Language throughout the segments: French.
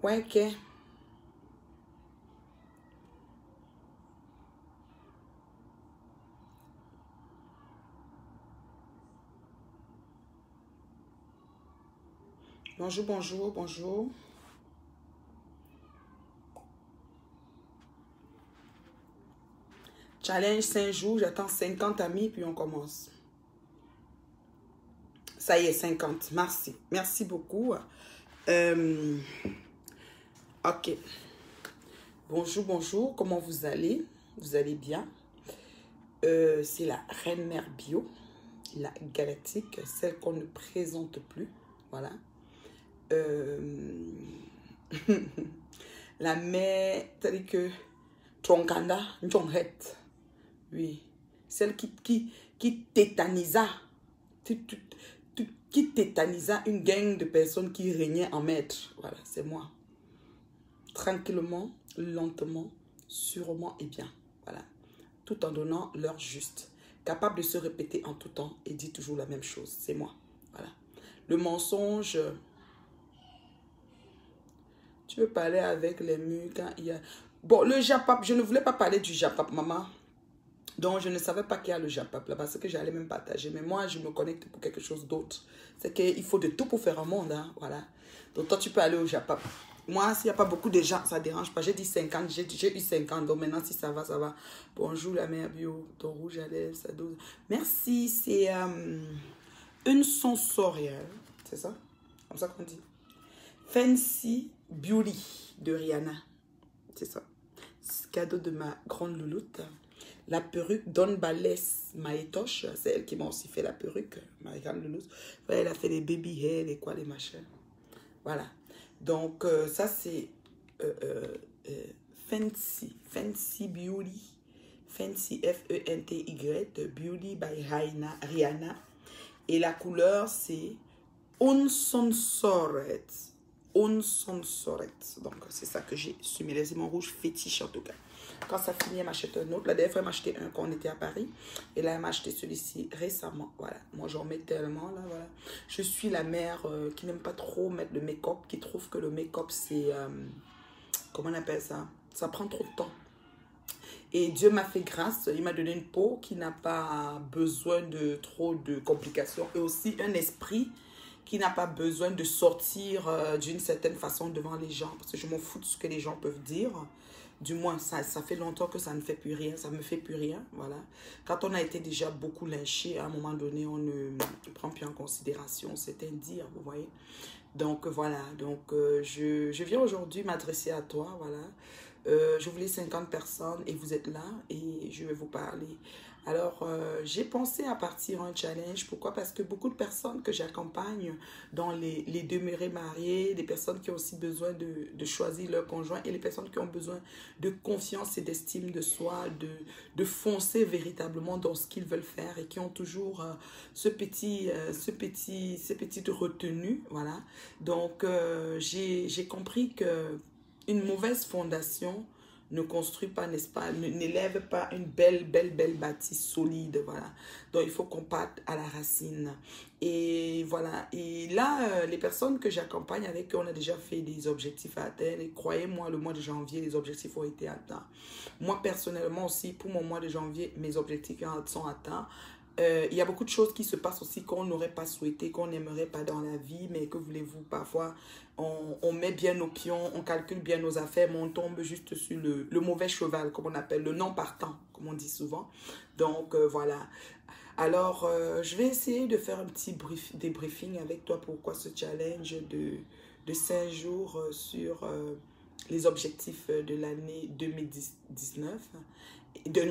Ouais, ok. Bonjour, bonjour, bonjour. Challenge 5 jours, j'attends 50 amis, puis on commence. Ça y est, 50. Merci. Merci beaucoup. Ok. Bonjour, bonjour. Comment vous allez? Vous allez bien? C'est la Reine Mère Bio, la galactique, celle qu'on ne présente plus. Voilà. La mère, c'est-à-dire que Tronkanda, Njonghet. Oui. Celle qui tétanisa. Qui tétanisa une gang de personnes qui régnaient en maître. Voilà, c'est moi. Tranquillement, lentement, sûrement et bien. Voilà. Tout en donnant l'heure juste. Capable de se répéter en tout temps et dit toujours la même chose. C'est moi. Voilà. Le mensonge. Tu veux parler avec les murs quand il y a... Bon, le Japap, je ne voulais pas parler du Japap, maman. Donc, je ne savais pas qu'il y a le Japap là, parce que j'allais même partager. Mais moi, je me connecte pour quelque chose d'autre. C'est qu'il faut de tout pour faire un monde, hein, voilà. Donc, toi, tu peux aller au Japap. Moi, s'il n'y a pas beaucoup de gens, ça ne dérange pas. J'ai dit 50, j'ai eu 50. Donc, maintenant, si ça va, ça va. Bonjour, la mère bio. Ton rouge à lèvres, ça dose. Merci, c'est une sensorielle. C'est ça? Comme ça qu'on dit. Fancy Beauty de Rihanna. C'est ça. C'est cadeau de ma grande louloute. La perruque Don Balès Maetoche, c'est elle qui m'a aussi fait la perruque, ma grande louloute. Elle a fait les baby hair, les quoi, les machins. Voilà. Donc, ça, c'est Fancy Beauty. Fancy F-E-N-T-Y, Beauty by Rihanna. Et la couleur, c'est Unsunsoret. Unsunsoret. Donc, c'est ça que j'ai sur mes laissés, mon rouge fétiche en tout cas. Quand ça finit, elle m'achète un autre. La dernière fois, elle m'a acheté un quand on était à Paris. Et là, elle m'a acheté celui-ci récemment. Voilà. Moi, j'en mets tellement. Là, voilà. Je suis la mère qui n'aime pas trop mettre le make-up, qui trouve que le make-up, c'est... comment on appelle ça? Ça prend trop de temps. Et Dieu m'a fait grâce. Il m'a donné une peau qui n'a pas besoin de trop de complications. Et aussi un esprit qui n'a pas besoin de sortir d'une certaine façon devant les gens. Parce que je m'en fous de ce que les gens peuvent dire. Du moins, ça fait longtemps que ça ne fait plus rien. Ça ne me fait plus rien. Voilà. Quand on a été déjà beaucoup lynché, à un moment donné, on ne prend plus en considération. C'est un dire, vous voyez. Donc, voilà. Donc, je viens aujourd'hui m'adresser à toi. Voilà. Je voulais 50 personnes et vous êtes là et je vais vous parler. Alors, j'ai pensé à partir un challenge. Pourquoi? Parce que beaucoup de personnes que j'accompagne dans les demeurés mariés, des personnes qui ont aussi besoin de choisir leur conjoint et les personnes qui ont besoin de confiance et d'estime de soi, de foncer véritablement dans ce qu'ils veulent faire et qui ont toujours ces petites retenues. Voilà. Donc, j'ai compris que une mauvaise fondation ne construit pas, n'est-ce pas, n'élève pas une belle bâtisse solide, voilà. Donc, il faut qu'on parte à la racine. Et voilà. Et là, les personnes que j'accompagne avec qui on a déjà fait des objectifs à atteindre, et croyez-moi, le mois de janvier, les objectifs ont été atteints. Moi, personnellement aussi, pour mon mois de janvier, mes objectifs sont atteints. Il y a beaucoup de choses qui se passent aussi qu'on n'aurait pas souhaité, qu'on n'aimerait pas dans la vie, mais que voulez-vous, parfois, on met bien nos pions, on calcule bien nos affaires, mais on tombe juste sur le mauvais cheval, comme on appelle, le non partant, comme on dit souvent. Donc, voilà. Alors, je vais essayer de faire un petit débriefing avec toi. Pourquoi ce challenge de 5 jours sur les objectifs de l'année 2019.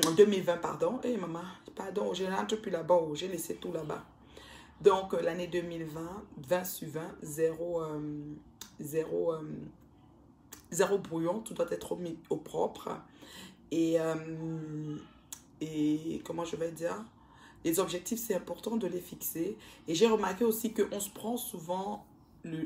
En 2020, pardon. Eh, maman, pardon, je n'entre plus là-bas, j'ai laissé tout là-bas. Donc, l'année 2020, 20 sur 20, zéro brouillon, tout doit être mis au propre. Et comment je vais dire, les objectifs, c'est important de les fixer. Et j'ai remarqué aussi qu'on se prend souvent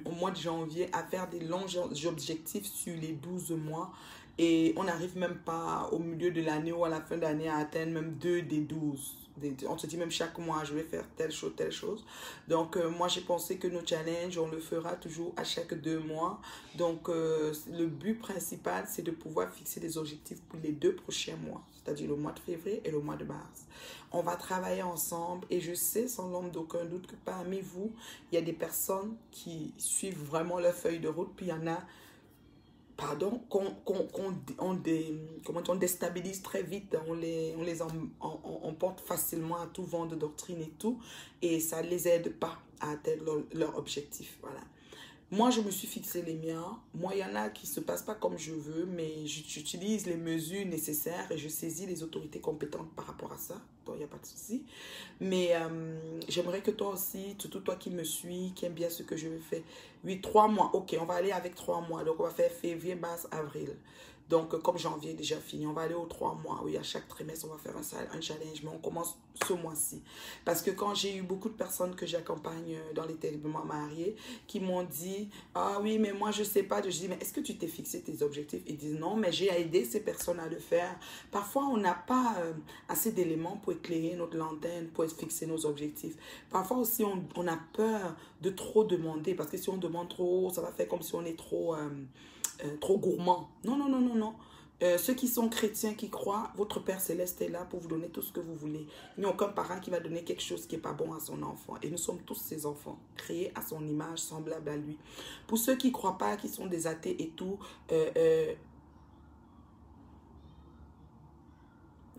au mois de janvier à faire des longs objectifs sur les 12 mois. Et on n'arrive même pas au milieu de l'année ou à la fin de l'année à atteindre même 2 des 12. On se dit même chaque mois, je vais faire telle chose, telle chose. Donc, moi, j'ai pensé que nos challenges, on le fera toujours à chaque 2 mois. Donc, le but principal, c'est de pouvoir fixer des objectifs pour les 2 prochains mois, c'est-à-dire le mois de février et le mois de mars. On va travailler ensemble et je sais sans l'ombre d'aucun doute que parmi vous, il y a des personnes qui suivent vraiment leur feuille de route, puis il y en a qu'on déstabilise très vite, on porte facilement à tout vent de doctrine et tout, et ça ne les aide pas à atteindre leur objectif, voilà. Moi, je me suis fixé les miens. Moi, il y en a qui ne se passent pas comme je veux, mais j'utilise les mesures nécessaires et je saisis les autorités compétentes par rapport à ça. Donc, il n'y a pas de souci. Mais j'aimerais que toi aussi, surtout toi qui me suis, qui aime bien ce que je fais. Oui, 3 mois. Ok, on va aller avec 3 mois. Donc, on va faire février, mars, avril. Donc, comme janvier est déjà fini, on va aller aux 3 mois. Oui, à chaque trimestre, on va faire un challenge, mais on commence ce mois-ci. Parce que quand j'ai eu beaucoup de personnes que j'accompagne dans les terriblement mariés, qui m'ont dit, ah oui, mais moi, je ne sais pas. Je dis, mais est-ce que tu t'es fixé tes objectifs? Ils disent, non, mais j'ai aidé ces personnes à le faire. Parfois, on n'a pas assez d'éléments pour éclairer notre lanterne, pour fixer nos objectifs. Parfois aussi, on a peur de trop demander, parce que si on demande trop, ça va faire comme si on est trop gourmand. Non, non, non, non, non. Ceux qui sont chrétiens, qui croient, votre Père Céleste est là pour vous donner tout ce que vous voulez. Il n'y a aucun parent qui va donner quelque chose qui n'est pas bon à son enfant. Et nous sommes tous ses enfants, créés à son image, semblables à lui. Pour ceux qui ne croient pas, qui sont des athées et tout,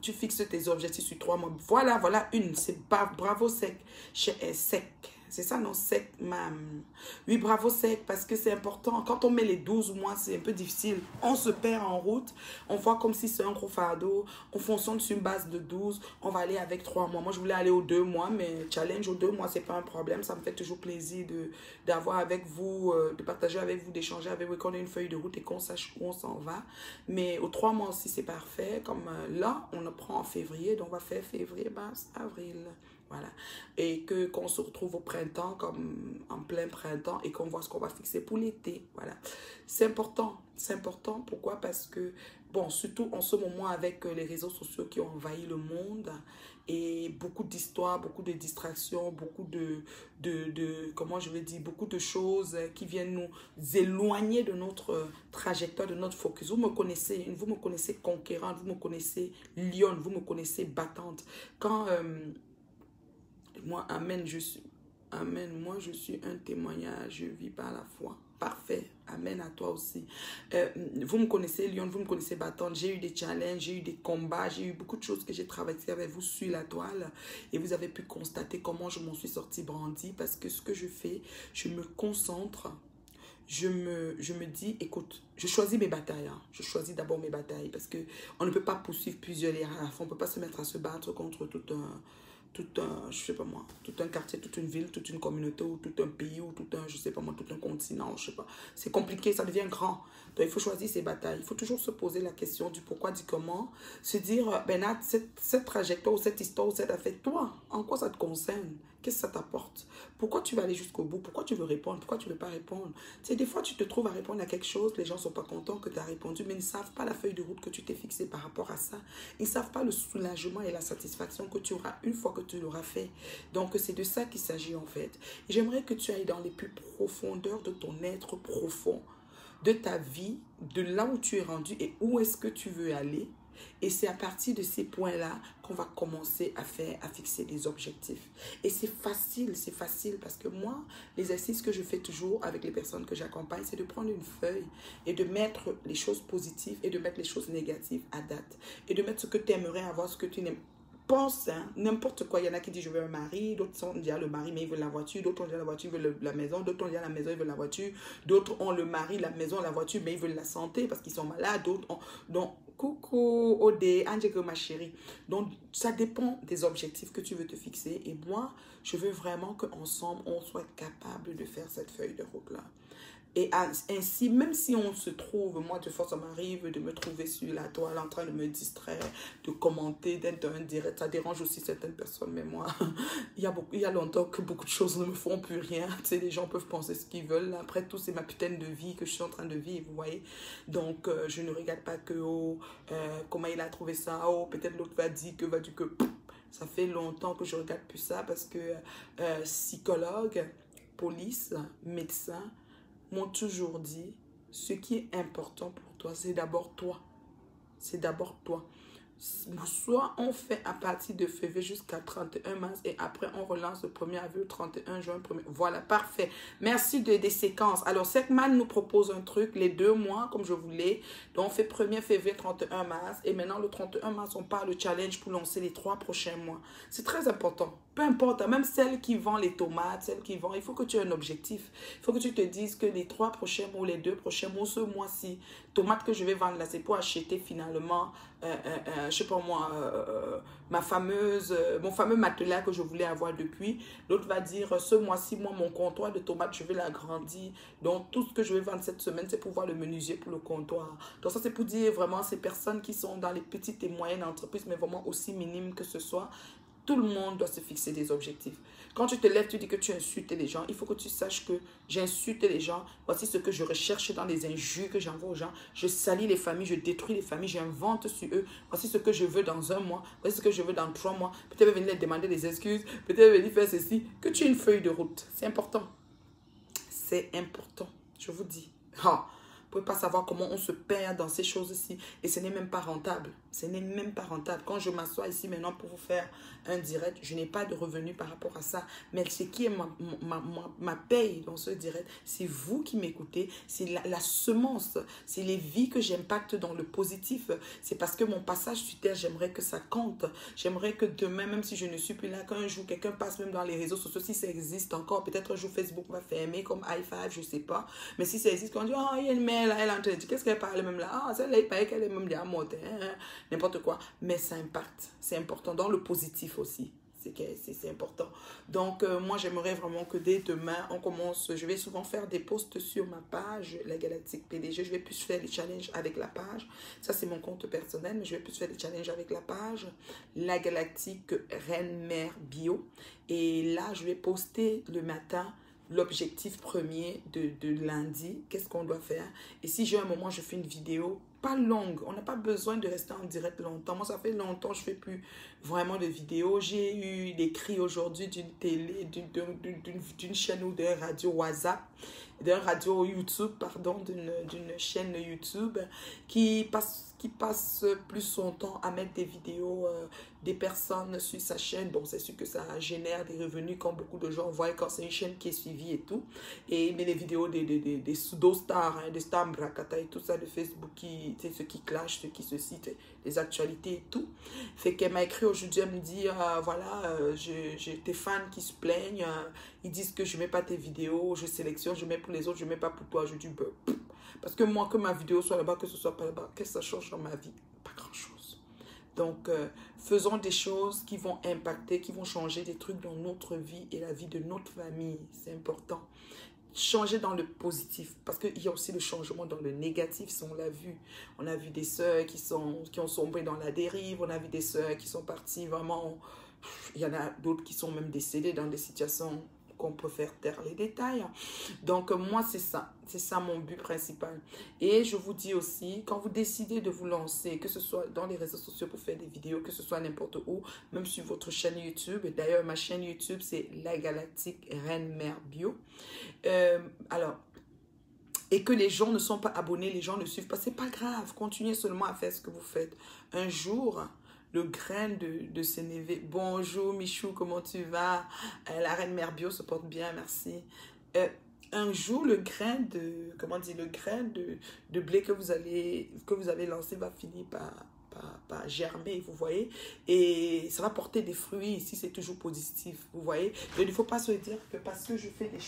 tu fixes tes objectifs sur 3 mois. Voilà une. C'est bravo sec. Sec. C'est ça, non? Sec, mam. Oui, bravo sec, parce que c'est important. Quand on met les 12 mois, c'est un peu difficile. On se perd en route. On voit comme si c'est un gros fardeau. On fonctionne sur une base de 12. On va aller avec 3 mois. Moi, je voulais aller aux 2 mois, mais challenge aux 2 mois, c'est pas un problème. Ça me fait toujours plaisir d'avoir avec vous, de partager avec vous, d'échanger avec vous, qu'on ait une feuille de route et qu'on sache où on s'en va. Mais aux 3 mois aussi, c'est parfait. Comme là, on le prend en février, donc on va faire février, mars, avril. Voilà. Et qu'on se retrouve au printemps, comme en plein printemps, et qu'on voit ce qu'on va fixer pour l'été. Voilà. C'est important. C'est important. Pourquoi? Parce que, bon, surtout en ce moment avec les réseaux sociaux qui ont envahi le monde, et beaucoup d'histoires, beaucoup de distractions, beaucoup comment je vais dire, beaucoup de choses qui viennent nous éloigner de notre trajectoire, de notre focus. Vous me connaissez conquérante, vous me connaissez lionne, vous me connaissez battante. Quand moi, amen, moi, je suis un témoignage, je vis par la foi. Parfait. Amen à toi aussi. Vous me connaissez, Lyon, vous me connaissez battante. J'ai eu des challenges, j'ai eu des combats, j'ai eu beaucoup de choses que j'ai traversées avec vous sur la toile. Et vous avez pu constater comment je m'en suis sortie brandie. Parce que ce que je fais, je me concentre. Je me dis, écoute, je choisis mes batailles. Hein. Je choisis d'abord mes batailles. Parce qu'on ne peut pas poursuivre plusieurs liens. On ne peut pas se mettre à se battre contre je sais pas moi, tout un quartier, toute une ville, toute une communauté, ou tout un pays, ou je sais pas moi, tout un continent, je sais pas. C'est compliqué, ça devient grand. Donc, il faut choisir ses batailles. Il faut toujours se poser la question du pourquoi, du comment. Se dire, Bernard, cette trajectoire, ou cette histoire, ou cette affaire, toi, en quoi ça te concerne? Qu'est-ce que ça t'apporte? Pourquoi tu vas aller jusqu'au bout? Pourquoi tu veux répondre? Pourquoi tu ne veux pas répondre? Tu sais, des fois, tu te trouves à répondre à quelque chose, les gens ne sont pas contents que tu as répondu, mais ils ne savent pas la feuille de route que tu t'es fixée par rapport à ça. Ils ne savent pas le soulagement et la satisfaction que tu auras une fois que tu l'auras fait. Donc, c'est de ça qu'il s'agit en fait. Et j'aimerais que tu ailles dans les plus profondeurs de ton être profond, de ta vie, de là où tu es rendu et où est-ce que tu veux aller. Et c'est à partir de ces points-là qu'on va commencer à fixer des objectifs. Et c'est facile parce que moi, l'exercice que je fais toujours avec les personnes que j'accompagne, c'est de prendre une feuille et de mettre les choses positives et de mettre les choses négatives à date. Et de mettre ce que tu aimerais avoir, ce que tu n'aimes. Pense, hein, n'importe quoi. Il y en a qui disent je veux un mari, d'autres ont déjà le mari mais ils veulent la voiture, d'autres ont déjà la voiture, ils veulent la maison, d'autres ont déjà la maison, ils veulent la voiture, d'autres ont le mari, la maison, la voiture mais ils veulent la santé parce qu'ils sont malades, d'autres ont... Donc, coucou Odé, Angelo ma chérie. Donc, ça dépend des objectifs que tu veux te fixer et moi, je veux vraiment qu'ensemble, on soit capable de faire cette feuille de route-là. Et ainsi, même si on se trouve, moi de fois ça m'arrive de me trouver sur la toile en train de me distraire, de commenter, d'être dans un direct, ça dérange aussi certaines personnes, mais moi, il y a longtemps que beaucoup de choses ne me font plus rien. Tu sais, les gens peuvent penser ce qu'ils veulent. Après tout, c'est ma putain de vie que je suis en train de vivre, vous voyez. Donc, je ne regarde pas que, oh, comment il a trouvé ça, oh, peut-être l'autre va dire que, ça fait longtemps que je regarde plus ça parce que psychologue, police, médecin, m'ont toujours dit, ce qui est important pour toi, c'est d'abord toi. C'est d'abord toi. Soit on fait à partir de février jusqu'à 31 mars et après on relance le 1er avril, 31 juin, 1er. Voilà, parfait. Merci des séquences. Alors, Secman nous propose un truc, les 2 mois, comme je voulais. Donc, on fait 1er février, 31 mars. Et maintenant, le 31 mars, on part le challenge pour lancer les 3 prochains mois. C'est très important. Peu importe, même celles qui vendent les tomates, celles qui vendent, il faut que tu aies un objectif. Il faut que tu te dises que les 3 prochains mois, les 2 prochains mois, ce mois-ci, tomates que je vais vendre là, c'est pour acheter finalement, je sais pas moi, mon fameux matelas que je voulais avoir depuis. L'autre va dire, ce mois-ci, moi, mon comptoir de tomates, je vais l'agrandir. Donc, tout ce que je vais vendre cette semaine, c'est pour voir le menuisier pour le comptoir. Donc, ça, c'est pour dire vraiment ces personnes qui sont dans les petites et moyennes entreprises, mais vraiment aussi minimes que ce soit. Tout le monde doit se fixer des objectifs. Quand tu te lèves, tu dis que tu insultes les gens. Il faut que tu saches que j'insulte les gens. Voici ce que je recherche dans les injures que j'envoie aux gens. Je salis les familles, je détruis les familles, j'invente sur eux. Voici ce que je veux dans 1 mois. Voici ce que je veux dans 3 mois. Peut-être venir leur demander des excuses. Peut-être venir faire ceci. Que tu aies une feuille de route. C'est important. C'est important. Je vous dis. Vous ne pouvez pas savoir comment on se perd dans ces choses-ci. Et ce n'est même pas rentable. Ce n'est même pas rentable. Quand je m'assois ici maintenant pour vous faire un direct, je n'ai pas de revenus par rapport à ça. Mais ce qui est ma paye dans ce direct, c'est vous qui m'écoutez. C'est la semence. C'est les vies que j'impacte dans le positif. C'est parce que mon passage sur Terre, j'aimerais que ça compte. J'aimerais que demain, même si je ne suis plus là, qu'un jour, quelqu'un passe même dans les réseaux sociaux, si ça existe encore, peut-être un jour Facebook va fermer comme i5, je ne sais pas. Mais si ça existe, quand on dit, oh, il y a une mère là, elle est en train de dire, qu'est-ce qu'elle parle même là? Ah, celle-là, il paraît qu'elle est même déjà morte, n'importe quoi. Mais ça impacte. C'est important dans le positif aussi. C'est important. Donc, moi, j'aimerais vraiment que dès demain, on commence. Je vais souvent faire des posts sur ma page, La Galactique PDG. Je vais plus faire des challenges avec la page. Ça, c'est mon compte personnel, mais je vais plus faire des challenges avec la page, La Galactique Reine Mère Bio. Et là, je vais poster le matin l'objectif premier de lundi. Qu'est-ce qu'on doit faire? Et si j'ai un moment, je fais une vidéo pas longue. On n'a pas besoin de rester en direct longtemps. Moi, ça fait longtemps que je ne fais plus vraiment de vidéos. J'ai eu des cris aujourd'hui d'une télé, d'une chaîne ou d'un radio WhatsApp, d'un radio YouTube, pardon, d'une chaîne YouTube qui passe plus son temps à mettre des vidéos des personnes sur sa chaîne. Bon, c'est sûr que ça génère des revenus comme beaucoup de gens voient quand c'est une chaîne qui est suivie et tout. Et mais les vidéos des pseudo-stars, des stars Brakata et tout ça de Facebook, ceux qui clashent, ceux qui se citent, les actualités et tout. Fait qu'elle m'a écrit aujourd'hui, elle me dit, voilà, j'ai des fans qui se plaignent, ils disent que je ne mets pas tes vidéos, je sélectionne, je mets pour les autres, je ne mets pas pour toi. Je dis, parce que moi, que ma vidéo soit là-bas, que ce soit pas là-bas, qu'est-ce que ça change dans ma vie? Pas grand-chose. Donc, faisons des choses qui vont impacter, qui vont changer des trucs dans notre vie et la vie de notre famille. C'est important. Changer dans le positif, parce qu'il y a aussi le changement dans le négatif, si on l'a vu. On a vu des sœurs qui ont sombré dans la dérive, on a vu des sœurs qui sont parties vraiment... Il y en a d'autres qui sont même décédées dans des situations qu'on peut faire taire les détails. Donc, moi, c'est ça mon but principal. Et je vous dis aussi, quand vous décidez de vous lancer, que ce soit dans les réseaux sociaux pour faire des vidéos, que ce soit n'importe où, même sur votre chaîne YouTube. D'ailleurs, ma chaîne YouTube, c'est La Galactique Reine Mère Bio. Alors, et que les gens ne sont pas abonnés, les gens ne suivent pas, c'est pas grave. Continuez seulement à faire ce que vous faites. Un jour... Le grain de Sénévé. Bonjour Michou, comment tu vas? La Reine Mère Bio se porte bien, merci. Un jour, le grain de blé que vous avez lancé va finir par germer, vous voyez. Et ça va porter des fruits si c'est toujours positif, vous voyez. Mais il ne faut pas se dire que parce que je fais des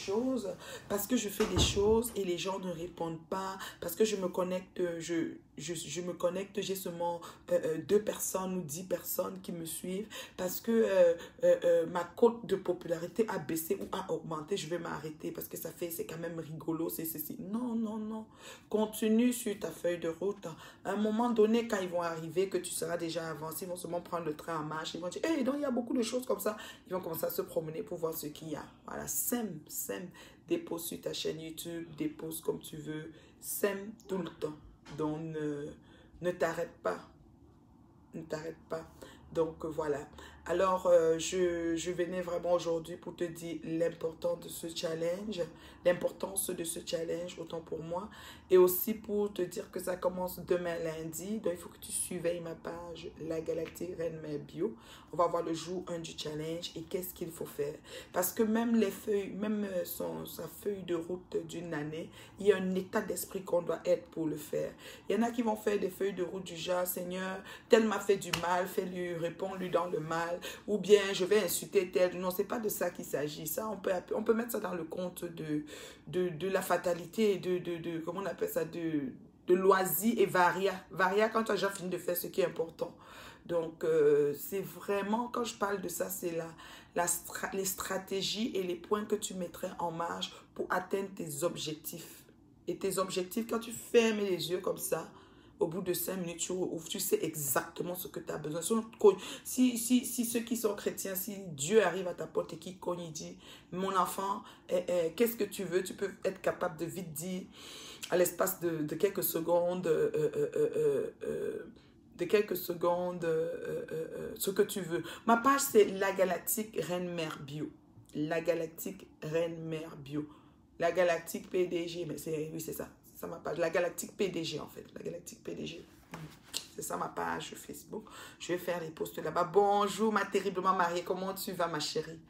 choses et les gens ne répondent pas, parce que je me connecte, je me connecte, j'ai seulement 2 personnes ou 10 personnes qui me suivent parce que ma cote de popularité a baissé ou a augmenté, je vais m'arrêter parce que c'est quand même rigolo, c'est ceci. Non, non, non. Continue sur ta feuille de route. À un moment donné, quand ils vont arriver, que tu seras déjà avancé, ils vont seulement prendre le train en marche, ils vont dire, hey, donc il y a beaucoup de choses comme ça. Ils vont commencer à se promener pour voir ce qu'il y a. Voilà, sème. Dépose sur ta chaîne YouTube, dépose comme tu veux, sème tout le temps. Donc, ne t'arrête pas. Ne t'arrête pas. Donc, voilà. Alors, je venais vraiment aujourd'hui pour te dire l'importance de ce challenge, autant pour moi, et aussi pour te dire que ça commence demain lundi. Donc, il faut que tu surveilles ma page, La Galactique Reine Mère Bio. On va voir le jour 1 du challenge et qu'est-ce qu'il faut faire. Parce que même les feuilles, même sa feuille de route d'une année, il y a un état d'esprit qu'on doit être pour le faire. Il y en a qui vont faire des feuilles de route du genre, Seigneur, tel m'a fait du mal, fais-lui, réponds-lui dans le mal, ou bien je vais insulter tel. Non, c'est pas de ça qu'il s'agit. Ça, on peut mettre ça dans le compte de la fatalité, comment on appelle ça, de loisir et varia. Varia quand tu as déjà fini de faire ce qui est important. Donc, c'est vraiment, quand je parle de ça, c'est les stratégies et les points que tu mettrais en marche pour atteindre tes objectifs. Et tes objectifs, quand tu fermes les yeux comme ça, au bout de 5 minutes, tu ouvres, tu sais exactement ce que tu as besoin. Si ceux qui sont chrétiens, si Dieu arrive à ta porte et qui cogne, il dit, mon enfant, qu'est-ce que tu veux? Tu peux être capable de vite dire, à l'espace de quelques secondes, ce que tu veux. Ma page, c'est La Galactique Reine Mère Bio. La Galactique Reine Mère Bio. La Galactique PDG, mais oui, c'est ça. C'est ça ma page. La Galactique PDG, en fait. La Galactique PDG. C'est ça ma page Facebook. Je vais faire les posts là-bas. Bonjour, ma terriblement mariée. Comment tu vas, ma chérie?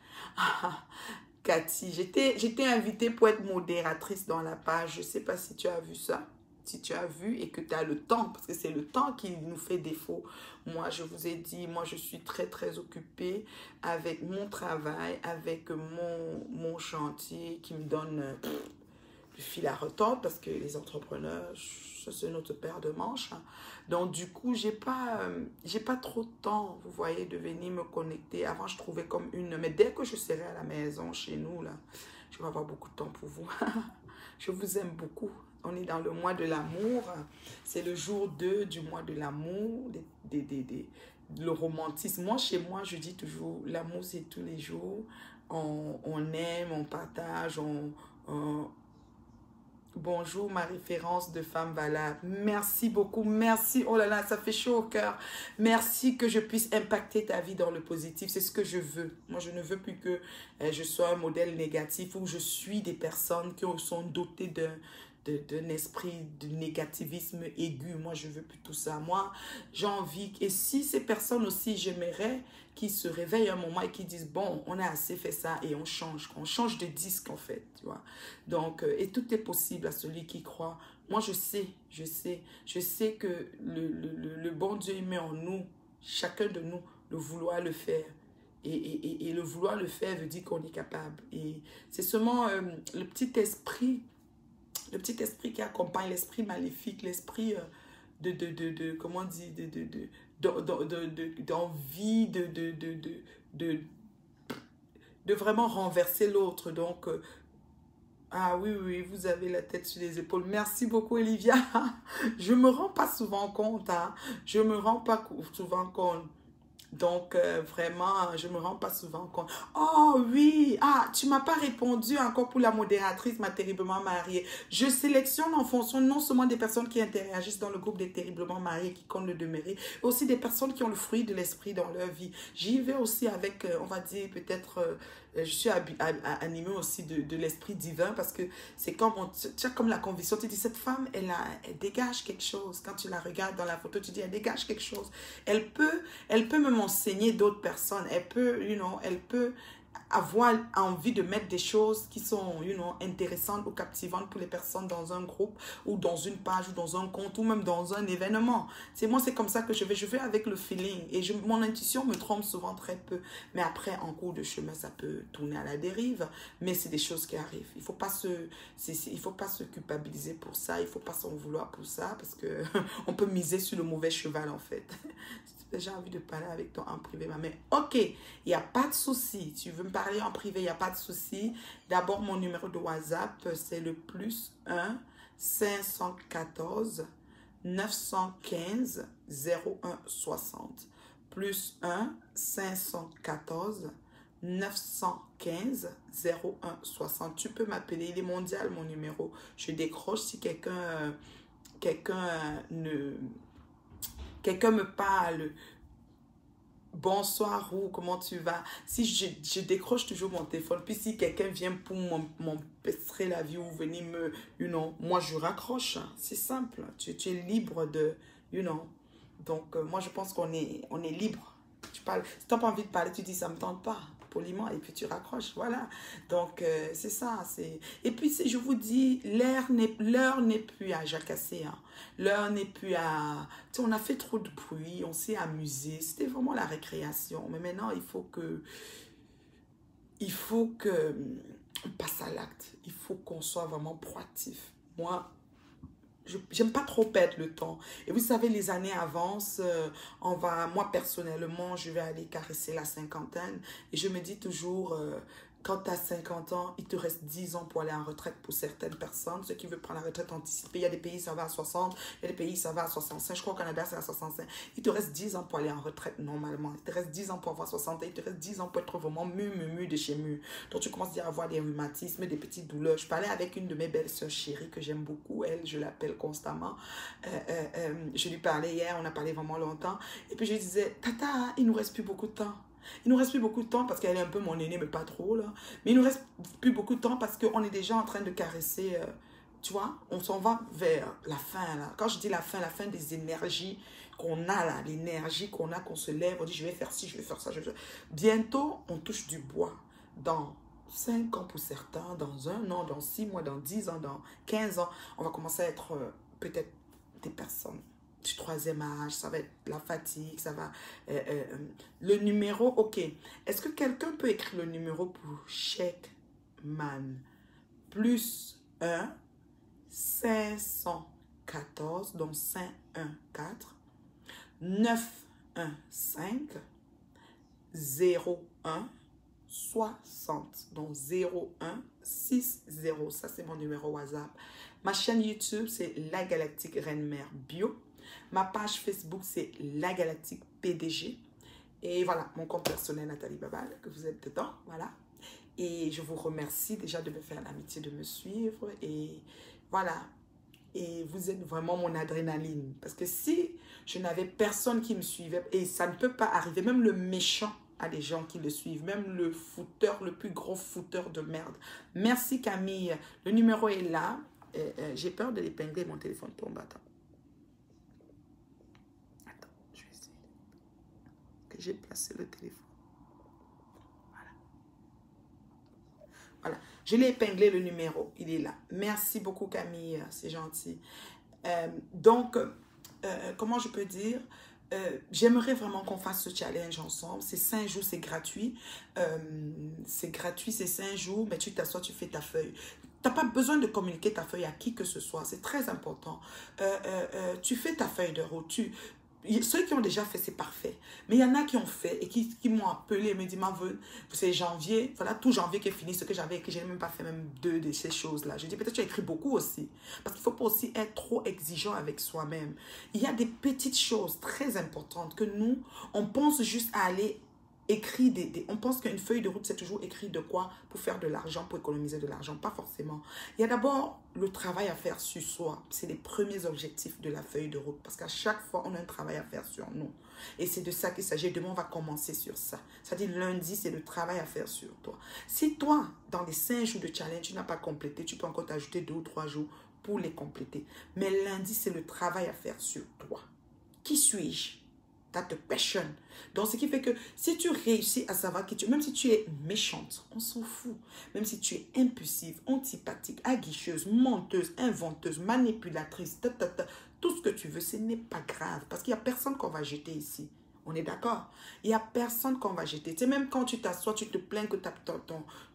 Cathy, j'étais invitée pour être modératrice dans la page. Je ne sais pas si tu as vu ça. Si tu as vu et que tu as le temps, parce que c'est le temps qui nous fait défaut. Moi, je vous ai dit, moi, je suis très, très occupée avec mon travail, avec mon chantier qui me donne le fil à retordre, parce que les entrepreneurs, c'est notre paire de manches. Donc, du coup, j'ai pas trop de temps, vous voyez, de venir me connecter. Avant, je trouvais comme une... Mais dès que je serai à la maison, chez nous, là, je vais avoir beaucoup de temps pour vous. Je vous aime beaucoup. On est dans le mois de l'amour. C'est le jour 2 du mois de l'amour, le romantisme. Moi, chez moi, je dis toujours, l'amour, c'est tous les jours. On aime, on partage, Bonjour, ma référence de femme valable. Merci beaucoup. Merci. Oh là là, ça fait chaud au cœur. Merci que je puisse impacter ta vie dans le positif. C'est ce que je veux. Moi, je ne veux plus que je sois un modèle négatif où je suis des personnes qui sont dotées d'un esprit de négativisme aigu. Moi, je veux plus tout ça. Moi, j'ai envie. Et si ces personnes aussi, j'aimerais qu'ils se réveillent un moment et qu'ils disent, bon, on a assez fait ça et on change de disque en fait, tu vois. Donc, et tout est possible à celui qui croit. Moi, je sais que le bon Dieu met en nous, chacun de nous, le vouloir le faire. Et le vouloir le faire veut dire qu'on est capable. Et c'est seulement le petit esprit qui accompagne l'esprit maléfique, l'esprit comment on dit, d'envie, de vraiment renverser l'autre. Donc, ah oui, vous avez la tête sur les épaules. Merci beaucoup, Olivia. Je me rends pas souvent compte, hein. Je me rends pas souvent compte. Donc, vraiment, je ne me rends pas souvent compte. Oh oui, tu ne m'as pas répondu encore pour la modératrice, ma terriblement mariée. Je sélectionne en fonction non seulement des personnes qui interagissent dans le groupe des terriblement mariés qui comptent le demeurer, mais aussi des personnes qui ont le fruit de l'esprit dans leur vie. J'y vais aussi avec, on va dire, peut-être... je suis animée aussi de l'esprit divin parce que c'est comme, tu as comme la conviction, tu dis, cette femme, elle dégage quelque chose. Quand tu la regardes dans la photo, tu dis, elle dégage quelque chose. Elle peut me m'enseigner d'autres personnes. Elle peut, elle peut avoir envie de mettre des choses qui sont, intéressantes ou captivantes pour les personnes dans un groupe ou dans une page ou dans un compte ou même dans un événement. Moi, c'est comme ça que je vais. Je vais avec le feeling et mon intuition me trompe souvent très peu. Mais après, en cours de chemin, ça peut tourner à la dérive. Mais c'est des choses qui arrivent. Il ne faut pas se culpabiliser pour ça. Il ne faut pas s'en vouloir pour ça parce que on peut miser sur le mauvais cheval en fait. J'ai envie de parler avec toi en privé, ma mère. Ok, il n'y a pas de souci. Tu veux me parler en privé, il n'y a pas de souci. D'abord, mon numéro de WhatsApp, c'est le +1 514 915 0160. +1 514 915 0160. Tu peux m'appeler, il est mondial mon numéro. Je décroche si quelqu'un me parle, bonsoir ou comment tu vas. Si je décroche toujours mon téléphone, puis si quelqu'un vient pour m'empêcher la vie ou venir moi je raccroche. C'est simple. Tu es libre de, Donc, moi je pense qu'on est libre. Tu parles, si tu n'as pas envie de parler, tu dis ça ne me tente pas. Poliment, et puis tu raccroches, voilà. Donc, c'est ça. Et puis, je vous dis, l'heure n'est plus à jacasser. Hein. L'heure n'est plus à... Tu sais, on a fait trop de bruit, on s'est amusé. C'était vraiment la récréation. Mais maintenant, il faut que on passe à l'acte. Il faut qu'on soit vraiment proactif. Moi, j'aime pas trop perdre le temps. Et vous savez, les années avancent. Moi, personnellement, je vais aller caresser la cinquantaine. Et je me dis toujours, quand tu as 50 ans, il te reste 10 ans pour aller en retraite pour certaines personnes. Ceux qui veulent prendre la retraite anticipée, il y a des pays, ça va à 60. Il y a des pays, ça va à 65. Je crois qu'au Canada, c'est à 65. Il te reste 10 ans pour aller en retraite normalement. Il te reste 10 ans pour avoir 60 ans. Il te reste 10 ans pour être vraiment mu de chez mu. Donc, tu commences à avoir des rhumatismes, des petites douleurs. Je parlais avec une de mes belles sœurs chéries que j'aime beaucoup. Elle, je l'appelle constamment. Je lui parlais hier, on a parlé vraiment longtemps. Et puis, je lui disais, Tata, il nous reste plus beaucoup de temps. Il nous reste plus beaucoup de temps parce qu'elle est un peu mon aînée, mais pas trop là. Mais il nous reste plus beaucoup de temps parce qu'on est déjà en train de caresser, tu vois, on s'en va vers la fin là. Quand je dis la fin des énergies qu'on a là, l'énergie qu'on a, qu'on se lève, on dit je vais faire ci, je vais faire ça. Bientôt, on touche du bois. Dans 5 ans pour certains, dans 1 an, dans 6 mois, dans 10 ans, dans 15 ans, on va commencer à être peut-être des personnes du 3e âge, ça va être la fatigue, ça va... le numéro, ok. Est-ce que quelqu'un peut écrire le numéro pour Checkman? +1 514, donc 514 915 01 60, donc 01 60. Ça, c'est mon numéro WhatsApp. Ma chaîne YouTube, c'est La Galactique Reine-Mère Bio. Ma page Facebook, c'est La Galactique PDG. Et voilà, mon compte personnel, Nathalie Babal, que vous êtes dedans, voilà. Et je vous remercie déjà de me faire l'amitié de me suivre. Et voilà. Et vous êtes vraiment mon adrénaline. Parce que si je n'avais personne qui me suivait, et ça ne peut pas arriver, même le méchant a des gens qui le suivent, même le fouteur, le plus gros fouteur de merde. Merci Camille. Le numéro est là. J'ai peur de l'épingler, mon téléphone tombe. Attends, je vais essayer que j'ai placé le téléphone. Voilà, je l'ai épinglé le numéro, il est là. Merci beaucoup Camille, c'est gentil. Donc, comment je peux dire, j'aimerais vraiment qu'on fasse ce challenge ensemble. C'est 5 jours, c'est gratuit. C'est gratuit, c'est 5 jours, mais tu t'assois, tu fais ta feuille. Tu n'as pas besoin de communiquer ta feuille à qui que ce soit, c'est très important. Tu fais ta feuille de route, ceux qui ont déjà fait, c'est parfait. Mais il y en a qui ont fait et qui m'ont appelé et me dit, c'est janvier, voilà, tout janvier qui est fini, ce que j'avais écrit, je n'ai même pas fait même 2 de ces choses-là. Je dis, peut-être tu as écrit beaucoup aussi. Parce qu'il ne faut pas aussi être trop exigeant avec soi-même. Il y a des petites choses très importantes que nous, on pense juste à aller écrire on pense qu'une feuille de route, c'est toujours écrit de quoi? Pour faire de l'argent, pour économiser de l'argent. Pas forcément. Il y a d'abord le travail à faire sur soi. C'est les premiers objectifs de la feuille de route. Parce qu'à chaque fois, on a un travail à faire sur nous. Et c'est de ça qu'il s'agit. Demain, on va commencer sur ça. C'est-à-dire, lundi, c'est le travail à faire sur toi. Si toi, dans les 5 jours de challenge, tu n'as pas complété, tu peux encore t'ajouter 2 ou 3 jours pour les compléter. Mais lundi, c'est le travail à faire sur toi. Qui suis-je? That te passionne. Donc, ce qui fait que si tu réussis à savoir qui tu es, même si tu es méchante, on s'en fout. Même si tu es impulsive, antipathique, aguicheuse, menteuse, inventeuse, manipulatrice, tout ce que tu veux, ce n'est pas grave. Parce qu'il n'y a personne qu'on va jeter ici. On est d'accord? Il n'y a personne qu'on va jeter. Tu sais, même quand tu t'assois, tu te plains que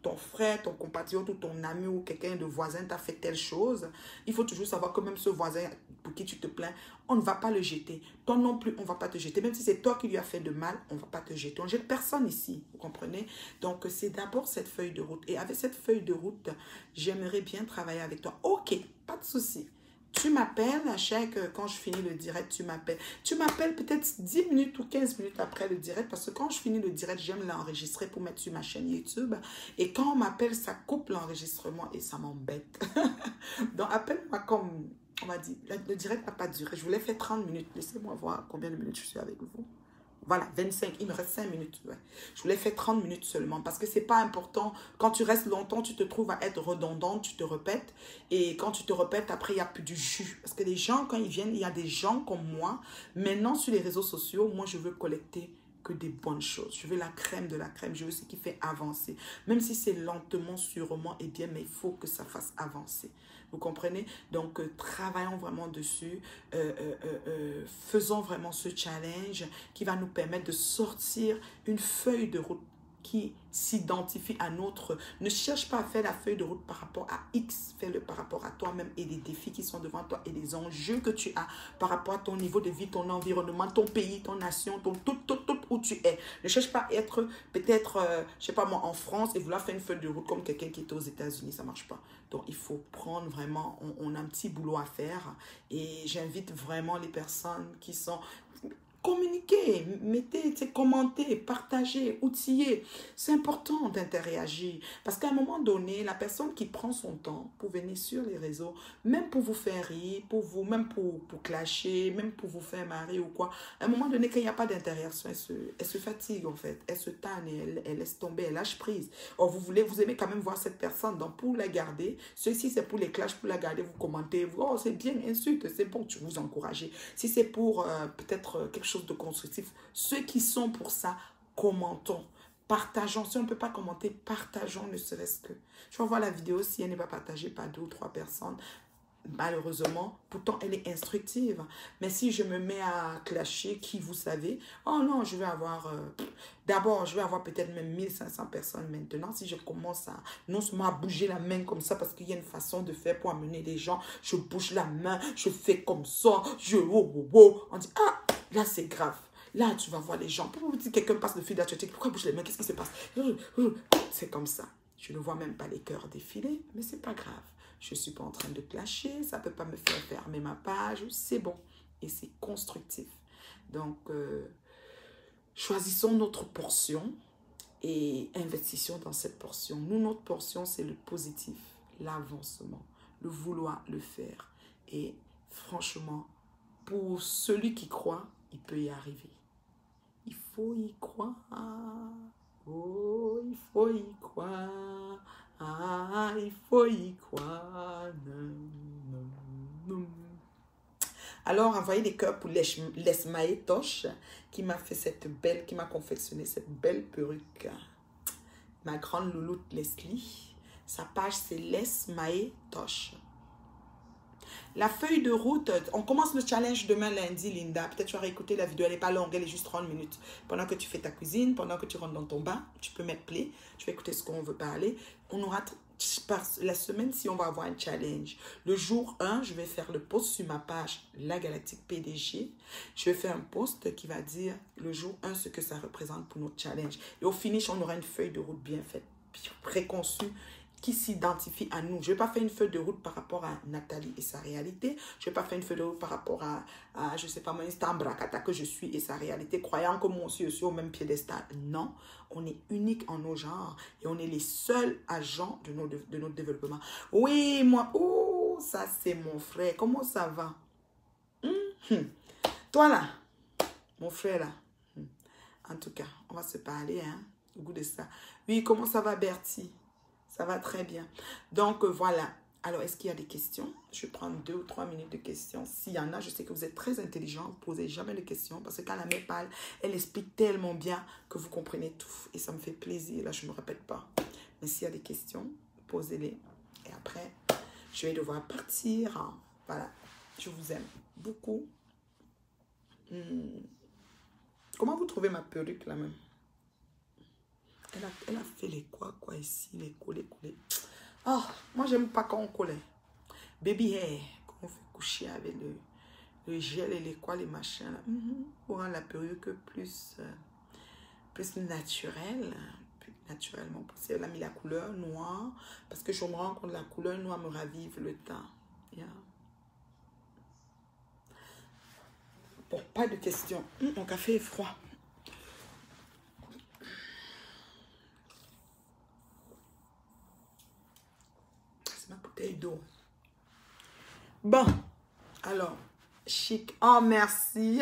ton frère, ton compatriote ou ton ami ou quelqu'un de voisin t'a fait telle chose. Il faut toujours savoir que même ce voisin pour qui tu te plains, on ne va pas le jeter. Toi non plus, on ne va pas te jeter. Même si c'est toi qui lui as fait de mal, on ne va pas te jeter. On ne jette personne ici, vous comprenez? Donc, c'est d'abord cette feuille de route. Et avec cette feuille de route, j'aimerais bien travailler avec toi. Ok, pas de souci. Tu m'appelles à chaque, quand je finis le direct, tu m'appelles. Tu m'appelles peut-être 10 minutes ou 15 minutes après le direct parce que quand je finis le direct, j'aime l'enregistrer pour mettre sur ma chaîne YouTube. Et quand on m'appelle, ça coupe l'enregistrement et ça m'embête. Donc, appelle-moi comme, on m'a dit, le direct n'a pas duré. Je voulais faire 30 minutes. Laissez-moi voir combien de minutes je suis avec vous. Voilà, 25, il me reste 5 minutes. Ouais. Je voulais faire 30 minutes seulement parce que ce n'est pas important. Quand tu restes longtemps, tu te trouves à être redondante, tu te répètes. Et quand tu te répètes, après, il n'y a plus du jus. Parce que les gens, quand ils viennent, il y a des gens comme moi. Maintenant, sur les réseaux sociaux, moi, je veux collecter que des bonnes choses. Je veux la crème de la crème. Je veux ce qui fait avancer. Même si c'est lentement, sûrement, eh bien, mais il faut que ça fasse avancer. Vous comprenez? Donc, travaillons vraiment dessus. Faisons vraiment ce challenge qui va nous permettre de sortir une feuille de route qui s'identifie à notre... Ne cherche pas à faire la feuille de route par rapport à X. Fais-le par rapport à toi-même et les défis qui sont devant toi et les enjeux que tu as par rapport à ton niveau de vie, ton environnement, ton pays, ton nation, tout où tu es. Ne cherche pas à être peut-être, je sais pas moi, en France et vouloir faire une feuille de route comme quelqu'un qui est aux États-Unis. Ça marche pas. Donc, il faut prendre vraiment... On a un petit boulot à faire et j'invite vraiment les personnes qui sont... Communiquez, mettez, commentez, partagez, outillez. C'est important d'interagir. Parce qu'à un moment donné, la personne qui prend son temps pour venir sur les réseaux, même pour vous faire rire, pour vous, même pour clasher, même pour vous faire marrer ou quoi, à un moment donné, quand il n'y a pas d'interaction, elle se fatigue en fait. Elle se tanne et elle laisse tomber, elle lâche prise. Or, vous aimez quand même voir cette personne. Donc, pour la garder, ceci c'est pour les clashs, pour la garder, vous commentez, vous, oh, c'est bien, insulte, c'est bon, tu vous encouragez. Si c'est pour peut-être quelque chose de constructif. Ceux qui sont pour ça, commentons, partageons. Si on ne peut pas commenter, partageons ne serait-ce que. Je vais voir la vidéo si elle n'est pas partagée par 2 ou 3 personnes. Malheureusement, pourtant elle est instructive. Mais si je me mets à clasher qui vous savez, oh non, je vais avoir... D'abord, je vais avoir peut-être même 1500 personnes maintenant. Si je commence à non seulement à bouger la main comme ça, parce qu'il y a une façon de faire pour amener les gens, je bouge la main, je fais comme ça, on dit, ah, là c'est grave. Là, tu vas voir les gens. Pourquoi quelqu'un passe le fil d'athlétique? Pourquoi bouge les mains? Qu'est-ce qui se passe? C'est comme ça. Je ne vois même pas les cœurs défiler, mais c'est pas grave. Je ne suis pas en train de clasher, ça ne peut pas me faire fermer ma page, c'est bon. Et c'est constructif. Donc, choisissons notre portion et investissons dans cette portion. Nous, notre portion, c'est le positif, l'avancement, le vouloir le faire. Et franchement, pour celui qui croit, il peut y arriver. Il faut y croire. Oh, il faut y croire. Ah, il faut y croire. Alors, envoyez des cœurs pour l'Esmae Tosh qui m'a fait cette belle, qui m'a confectionné cette belle perruque. Ma grande louloute Leslie. Sa page, c'est l'Esmae Tosh. La feuille de route, on commence le challenge demain lundi, Linda. Peut-être tu vas réécouter la vidéo, elle n'est pas longue, elle est juste 30 minutes. Pendant que tu fais ta cuisine, pendant que tu rentres dans ton bain, tu peux mettre play, tu vas écouter ce qu'on veut parler. On aura, la semaine, si on va avoir un challenge. Le jour 1, je vais faire le post sur ma page La Galactique PDG. Je vais faire un post qui va dire le jour 1 ce que ça représente pour notre challenge. Et au finish, on aura une feuille de route bien faite, préconçue, qui s'identifie à nous. Je ne vais pas faire une feuille de route par rapport à Nathalie et sa réalité. Je ne vais pas faire une feuille de route par rapport à je ne sais pas, mon instant bracata que je suis et sa réalité, croyant que moi aussi je suis au même piédestal. Non, on est unique en nos genres et on est les seuls agents de notre développement. Oui, moi, oh, ça c'est mon frère. Comment ça va? Toi là, mon frère là. En tout cas, on va se parler, hein, au goût de ça. Oui, comment ça va, Bertie? Ça va très bien. Donc, voilà. Alors, est-ce qu'il y a des questions? Je vais prendre 2 ou 3 minutes de questions. S'il y en a, je sais que vous êtes très intelligents. Vous ne posez jamais de questions parce que quand la mère parle, elle explique tellement bien que vous comprenez tout. Et ça me fait plaisir. Là, je ne me répète pas. Mais s'il y a des questions, posez-les. Et après, je vais devoir partir. Voilà. Je vous aime beaucoup. Comment vous trouvez ma perruque là même? Elle a fait les quoi ici, les collés. Ah, moi j'aime pas quand on colle. Baby hair, quand on fait coucher avec le gel et les machins là. Pour rendre la perruque plus naturelle, plus naturellement possible. Elle a mis la couleur noire parce que je me rends compte que la couleur noire me ravive le temps. Yeah. Bon, pas de questions. Mon café est froid. C'est ma bouteille d'eau. Bon, alors, chic. Oh, merci.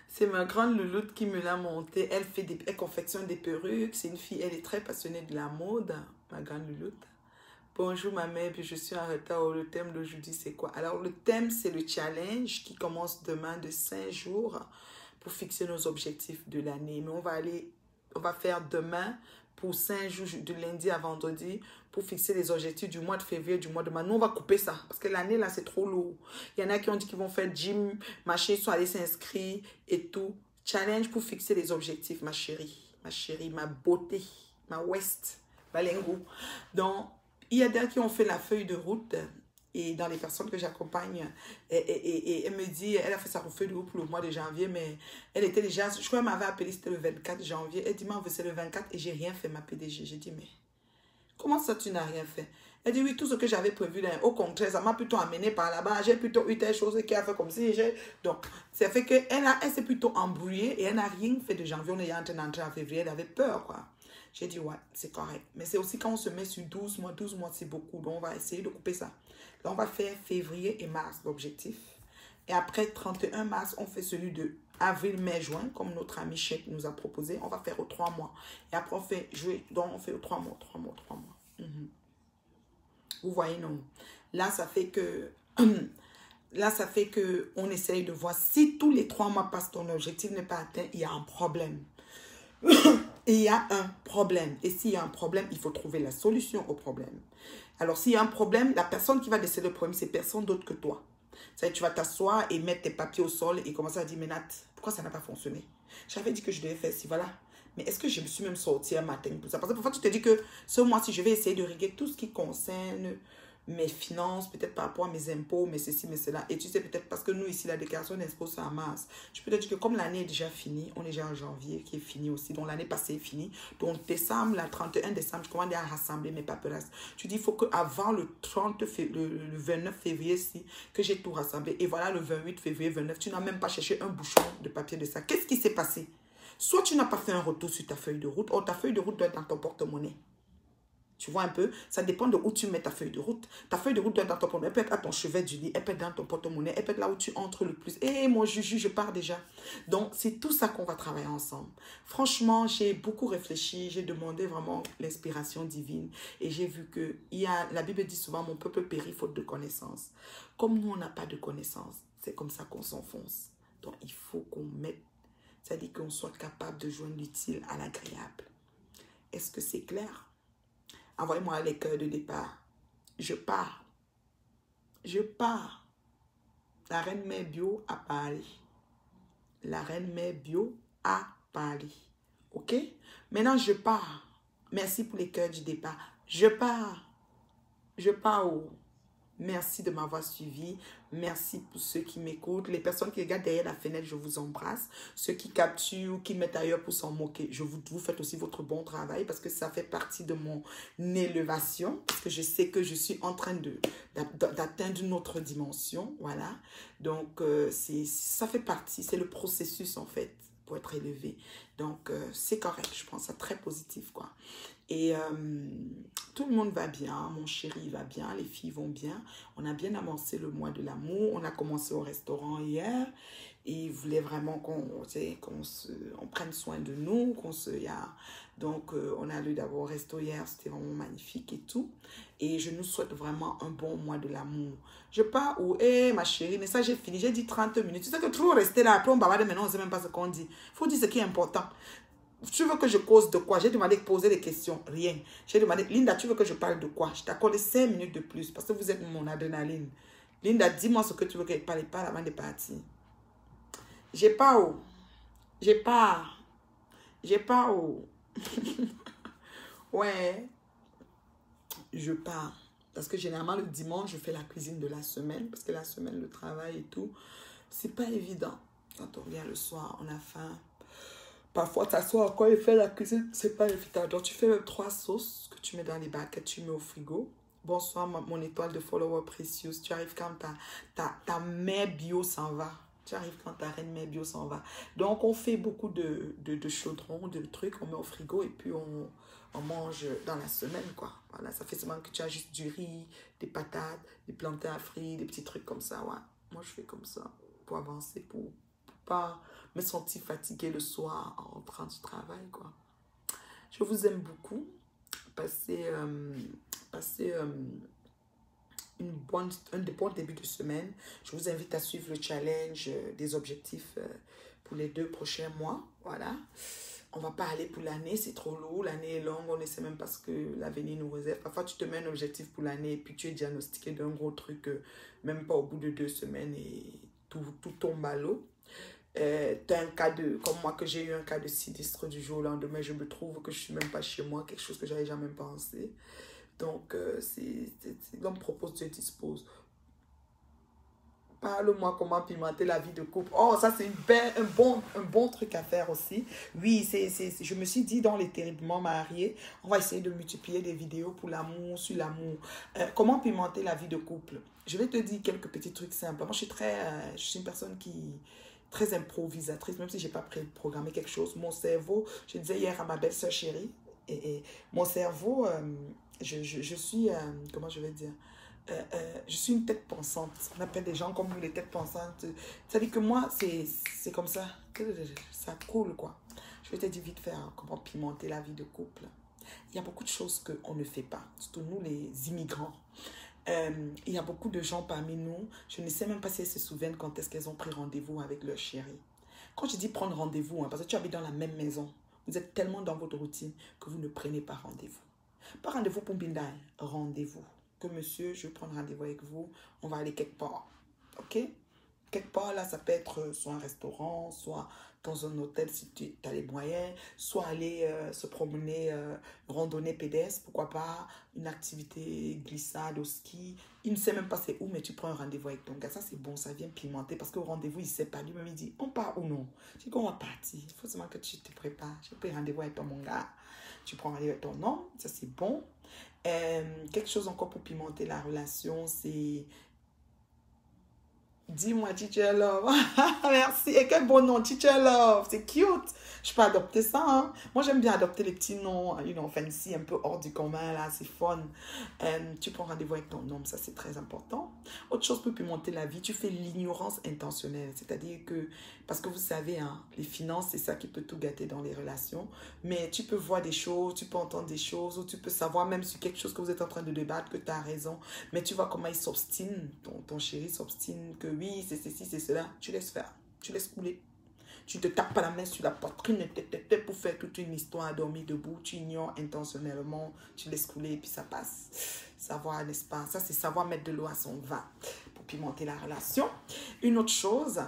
C'est ma grande louloute qui me l'a montée. Elle confectionne des perruques. C'est une fille, elle est très passionnée de la mode, ma grande louloute. Bonjour ma mère, puis je suis en retard. Le thème d'aujourd'hui, c'est quoi? Alors, le thème, c'est le challenge qui commence demain de 5 jours pour fixer nos objectifs de l'année. Mais on va faire demain pour 5 jours, de lundi à vendredi, pour fixer les objectifs du mois de février, du mois de mars. Nous, on va couper ça, parce que l'année, là, c'est trop lourd. Il y en a qui ont dit qu'ils vont faire gym, machin, ils sont allés s'inscrire et tout. Challenge pour fixer les objectifs, ma chérie, ma beauté, ma West, Balengo. Donc, il y a des qui ont fait la feuille de route et dans les personnes que j'accompagne, et elle me dit, elle a fait sa feuille de route pour le mois de janvier, mais elle était déjà, je crois qu'elle m'avait appelé, c'était le 24 janvier. Elle dit, c'est le 24 et j'ai rien fait, ma PDG. J'ai dit, mais comment ça tu n'as rien fait? Elle dit, oui, tout ce que j'avais prévu, là, au contraire, ça m'a plutôt amené par là-bas. J'ai plutôt eu telle chose qui a fait comme si donc, ça fait qu'elle elle s'est plutôt embrouillée et elle n'a rien fait de janvier. On est en train d'entrer en février, elle avait peur, quoi. J'ai dit, ouais, c'est correct. Mais c'est aussi quand on se met sur 12 mois, c'est beaucoup. Donc, on va essayer de couper ça. Là, on va faire février et mars, l'objectif. Et après, 31 mars, on fait celui de avril, mai, juin, comme notre ami Cheikh nous a proposé. On va faire aux 3 mois. Et après, on fait juillet. Donc, on fait aux 3 mois. Vous voyez, non. Là, ça fait que... Là, ça fait que on essaye de voir si tous les 3 mois passent, ton objectif n'est pas atteint, il y a un problème. Et il y a un problème. Et s'il y a un problème, il faut trouver la solution au problème. Alors, s'il y a un problème, la personne qui va décider le problème, c'est personne d'autre que toi. C'est-à-dire, tu vas t'asseoir et mettre tes papiers au sol et commencer à dire, mais Nat, pourquoi ça n'a pas fonctionné? J'avais dit que je devais faire ci, voilà. Mais est-ce que je me suis même sortie un matin pour ça? Parce que parfois, tu te dis que ce mois-ci, je vais essayer de régler tout ce qui concerne mes finances, peut-être par rapport à mes impôts, mais ceci, mais cela. Et tu sais, peut-être parce que nous, ici, la déclaration d'impôt, c'est en mars. Je peux te dire que comme l'année est déjà finie, on est déjà en janvier, qui est fini aussi. Donc, l'année passée est finie. Donc, décembre, la 31 décembre, je commence à rassembler mes paperasses. Tu dis, il faut qu'avant le 29 février, que j'ai tout rassemblé. Et voilà, le 28 février, 29, tu n'as même pas cherché un bouchon de papier de ça. Qu'est-ce qui s'est passé? Soit tu n'as pas fait un retour sur ta feuille de route, ou ta feuille de route doit être dans ton porte-monnaie. Tu vois un peu, ça dépend de où tu mets ta feuille de route. Ta feuille de route doit être dans ton porte-monnaie. Elle peut être à ton chevet du lit, elle peut être dans ton porte-monnaie, elle peut être là où tu entres le plus. Et moi, je pars déjà. Donc, c'est tout ça qu'on va travailler ensemble. Franchement, j'ai beaucoup réfléchi. J'ai demandé vraiment l'inspiration divine. Et j'ai vu que la Bible dit souvent, mon peuple périt faute de connaissance. Comme nous, on n'a pas de connaissance, c'est comme ça qu'on s'enfonce. Donc, il faut qu'on mette, c'est-à-dire qu'on soit capable de joindre l'utile à l'agréable. Est-ce que c'est clair? Envoyez-moi les cœurs de départ. Je pars. Je pars. La reine mère bio à Paris. La reine mère bio à Paris. OK? Maintenant, je pars. Merci pour les cœurs du départ. Je pars. Je pars où? Merci de m'avoir suivi. Merci pour ceux qui m'écoutent. Les personnes qui regardent derrière la fenêtre, je vous embrasse. Ceux qui capturent ou qui mettent ailleurs pour s'en moquer, vous faites aussi votre bon travail parce que ça fait partie de mon élévation. Parce que je sais que je suis en train d'atteindre une autre dimension. Voilà. Donc, ça fait partie. C'est le processus, en fait, pour être élevé. Donc, c'est correct. Je pense ça très positif, quoi. Et tout le monde va bien, mon chéri va bien, les filles vont bien. On a bien amorcé le mois de l'amour. On a commencé au restaurant hier. il voulait vraiment on prenne soin de nous, donc on est allé d'abord au resto hier, c'était vraiment magnifique et tout. Et je nous souhaite vraiment un bon mois de l'amour. Je pars où, ma chérie, mais ça j'ai fini, j'ai dit 30 minutes. Tu sais que toujours rester là, après on bavarde, maintenant on ne sait même pas ce qu'on dit. Il faut dire ce qui est important. Tu veux que je cause de quoi? J'ai demandé de poser des questions. Rien. J'ai demandé, Linda, tu veux que je parle de quoi? Je t'accorde 5 minutes de plus parce que vous êtes mon adrénaline. Linda, dis-moi ce que tu veux qu'elle parle avant de partir. J'ai pas où. J'ai pas. J'ai pas où. Ouais. Je pars. Parce que généralement, le dimanche, je fais la cuisine de la semaine. Parce que la semaine, le travail et tout, c'est pas évident. Quand on revient le soir, on a faim. Parfois, t'assois encore et faire la cuisine, c'est pas évident. Donc, tu fais même 3 sauces que tu mets dans les baguettes, tu mets au frigo. Bonsoir, mon étoile de follower précieuse. Tu arrives quand ta mère bio s'en va. Tu arrives quand ta reine mère bio s'en va. Donc, on fait beaucoup de chaudrons, de trucs, on met au frigo et puis on mange dans la semaine, quoi. Voilà, ça fait seulement que tu as juste du riz, des patates, des plantains à frire, des petits trucs comme ça, ouais. Moi, je fais comme ça pour avancer, pour pas me sentir fatiguée le soir en rentrant du travail, quoi. Je vous aime beaucoup. Passez un bon début de semaine. Je vous invite à suivre le challenge des objectifs pour les 2 prochains mois. Voilà. On ne va pas aller pour l'année, c'est trop lourd. L'année est longue, on ne sait même pas ce que l'avenir nous réserve. Parfois, tu te mets un objectif pour l'année et puis tu es diagnostiqué d'un gros truc, même pas au bout de 2 semaines et tout tombe à l'eau. Tu as un cas comme moi, que j'ai eu un cas de sinistre du jour au lendemain, je me trouve que je ne suis même pas chez moi, quelque chose que j'avais jamais pensé. Donc, l'homme propose, Dieu dispose. Parle-moi comment pimenter la vie de couple. Oh, ça, c'est un bon truc à faire aussi. Oui, je me suis dit, dans les terriblement mariés, on va essayer de multiplier des vidéos pour l'amour, sur l'amour. Comment pimenter la vie de couple? Je vais te dire quelques petits trucs simples. Moi, je suis une personne très improvisatrice, même si je n'ai pas programmé quelque chose. Mon cerveau, je disais hier à ma belle-sœur chérie, et mon cerveau, je suis, comment je vais dire, je suis une tête pensante. On appelle des gens comme vous les têtes pensantes. C'est-à-dire que moi, c'est comme ça. Ça coule, quoi. Je vais te dire vite faire comment pimenter la vie de couple. Il y a beaucoup de choses qu'on ne fait pas, surtout nous les immigrants. Il y a beaucoup de gens parmi nous, je ne sais même pas si elles se souviennent quand est-ce qu'elles ont pris rendez-vous avec leur chéri. Quand je dis prendre rendez-vous, parce que tu habites dans la même maison, vous êtes tellement dans votre routine que vous ne prenez pas rendez-vous. Pas rendez-vous pour Bindai, rendez-vous. Que monsieur, je vais prendre rendez-vous avec vous, on va aller quelque part. Ok? Quelque part, là, ça peut être soit un restaurant, soit dans un hôtel si tu as les moyens, soit aller se promener, randonnée pédestre, pourquoi pas, une activité glissade au ski. Il ne sait même pas c'est où, mais tu prends un rendez-vous avec ton gars. Ça, c'est bon, ça vient pimenter parce qu'au rendez-vous, il ne sait pas. Lui-même, il dit, on part ou non? Je dis qu'on va partir. Il faut seulement que tu te prépares. Tu prends rendez-vous avec ton mon gars. Tu prends rendez-vous avec ton homme. Ça, c'est bon. Quelque chose encore pour pimenter la relation, c'est... Dis-moi, Teacher Love. Merci. Et quel bon nom, Teacher Love. C'est cute. Je peux adopter ça. Hein? Moi, j'aime bien adopter les petits noms, fancy, un peu hors du commun, là. C'est fun. Tu prends rendez-vous avec ton homme. Ça, c'est très important. Autre chose pour pimenter la vie, tu fais l'ignorance intentionnelle. C'est-à-dire que, parce que vous savez, hein, les finances, c'est ça qui peut tout gâter dans les relations. Mais tu peux voir des choses, tu peux entendre des choses, ou tu peux savoir même sur quelque chose que vous êtes en train de débattre, que tu as raison. Mais tu vois comment il s'obstine, ton chéri s'obstine, que oui, c'est ceci, c'est cela. Tu laisses faire, tu laisses couler. Tu te tapes pas la main sur la poitrine pour faire toute une histoire à dormir debout. Tu ignores intentionnellement, tu laisses couler et puis ça passe. Savoir, n'est-ce pas? Ça, c'est savoir mettre de l'eau à son vin pour pimenter la relation. Une autre chose,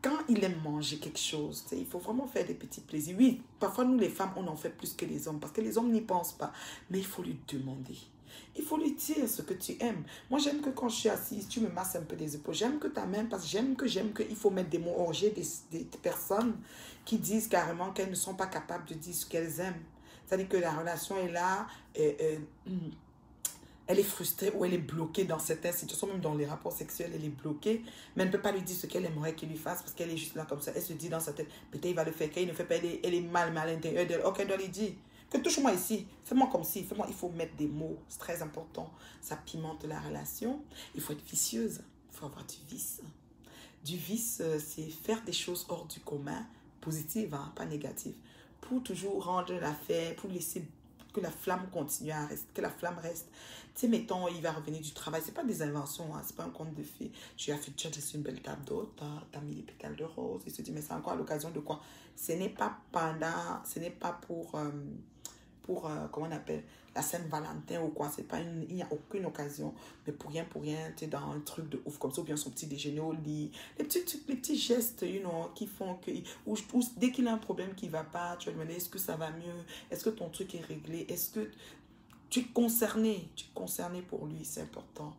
quand il aime manger quelque chose, il faut vraiment faire des petits plaisirs. Oui, parfois, nous, les femmes, on en fait plus que les hommes parce que les hommes n'y pensent pas. Mais il faut lui demander. Il faut lui dire ce que tu aimes. Moi, j'aime que quand je suis assise, tu me masses un peu des épaules. j'aime que ta main, parce que j'aime qu'il faut mettre des mots. Or, j'ai des personnes qui disent carrément qu'elles ne sont pas capables de dire ce qu'elles aiment. C'est-à-dire que la relation est là, elle est frustrée ou elle est bloquée dans certaines situations, même dans les rapports sexuels, elle est bloquée, mais elle ne peut pas lui dire ce qu'elle aimerait qu'il lui fasse parce qu'elle est juste là comme ça. Elle se dit dans sa tête, peut-être il va le faire, qu'il ne fait pas, elle est mal à l'intérieur d'elle. Ok, elle doit lui dire. Que touche-moi ici, fais-moi comme ci, fais-moi. Il faut mettre des mots, c'est très important. Ça pimente la relation. Il faut être vicieuse, il faut avoir du vice. Du vice, c'est faire des choses hors du commun, positives, hein, pas négatives, pour toujours rendre l'affaire, pour laisser que la flamme continue à rester, que la flamme reste. Tu sais, mettons, il va revenir du travail. C'est pas des inventions, hein, c'est pas un conte de fées. Tu as fait une belle table d'hôte, tu as mis des pétales de rose. Il se dit, mais c'est encore à l'occasion de quoi? Ce n'est pas pendant, ce n'est pas pour comment on appelle, la Saint-Valentin ou quoi. C'est pas il n'y a aucune occasion, mais pour rien, tu es dans un truc de ouf comme ça, ou bien son petit déjeuner au lit. Les petits gestes, qui font que, ou dès qu'il a un problème qui va pas, tu vas lui demander, est-ce que ça va mieux? Est-ce que ton truc est réglé? Est-ce que tu es concerné? Tu es concerné pour lui, c'est important.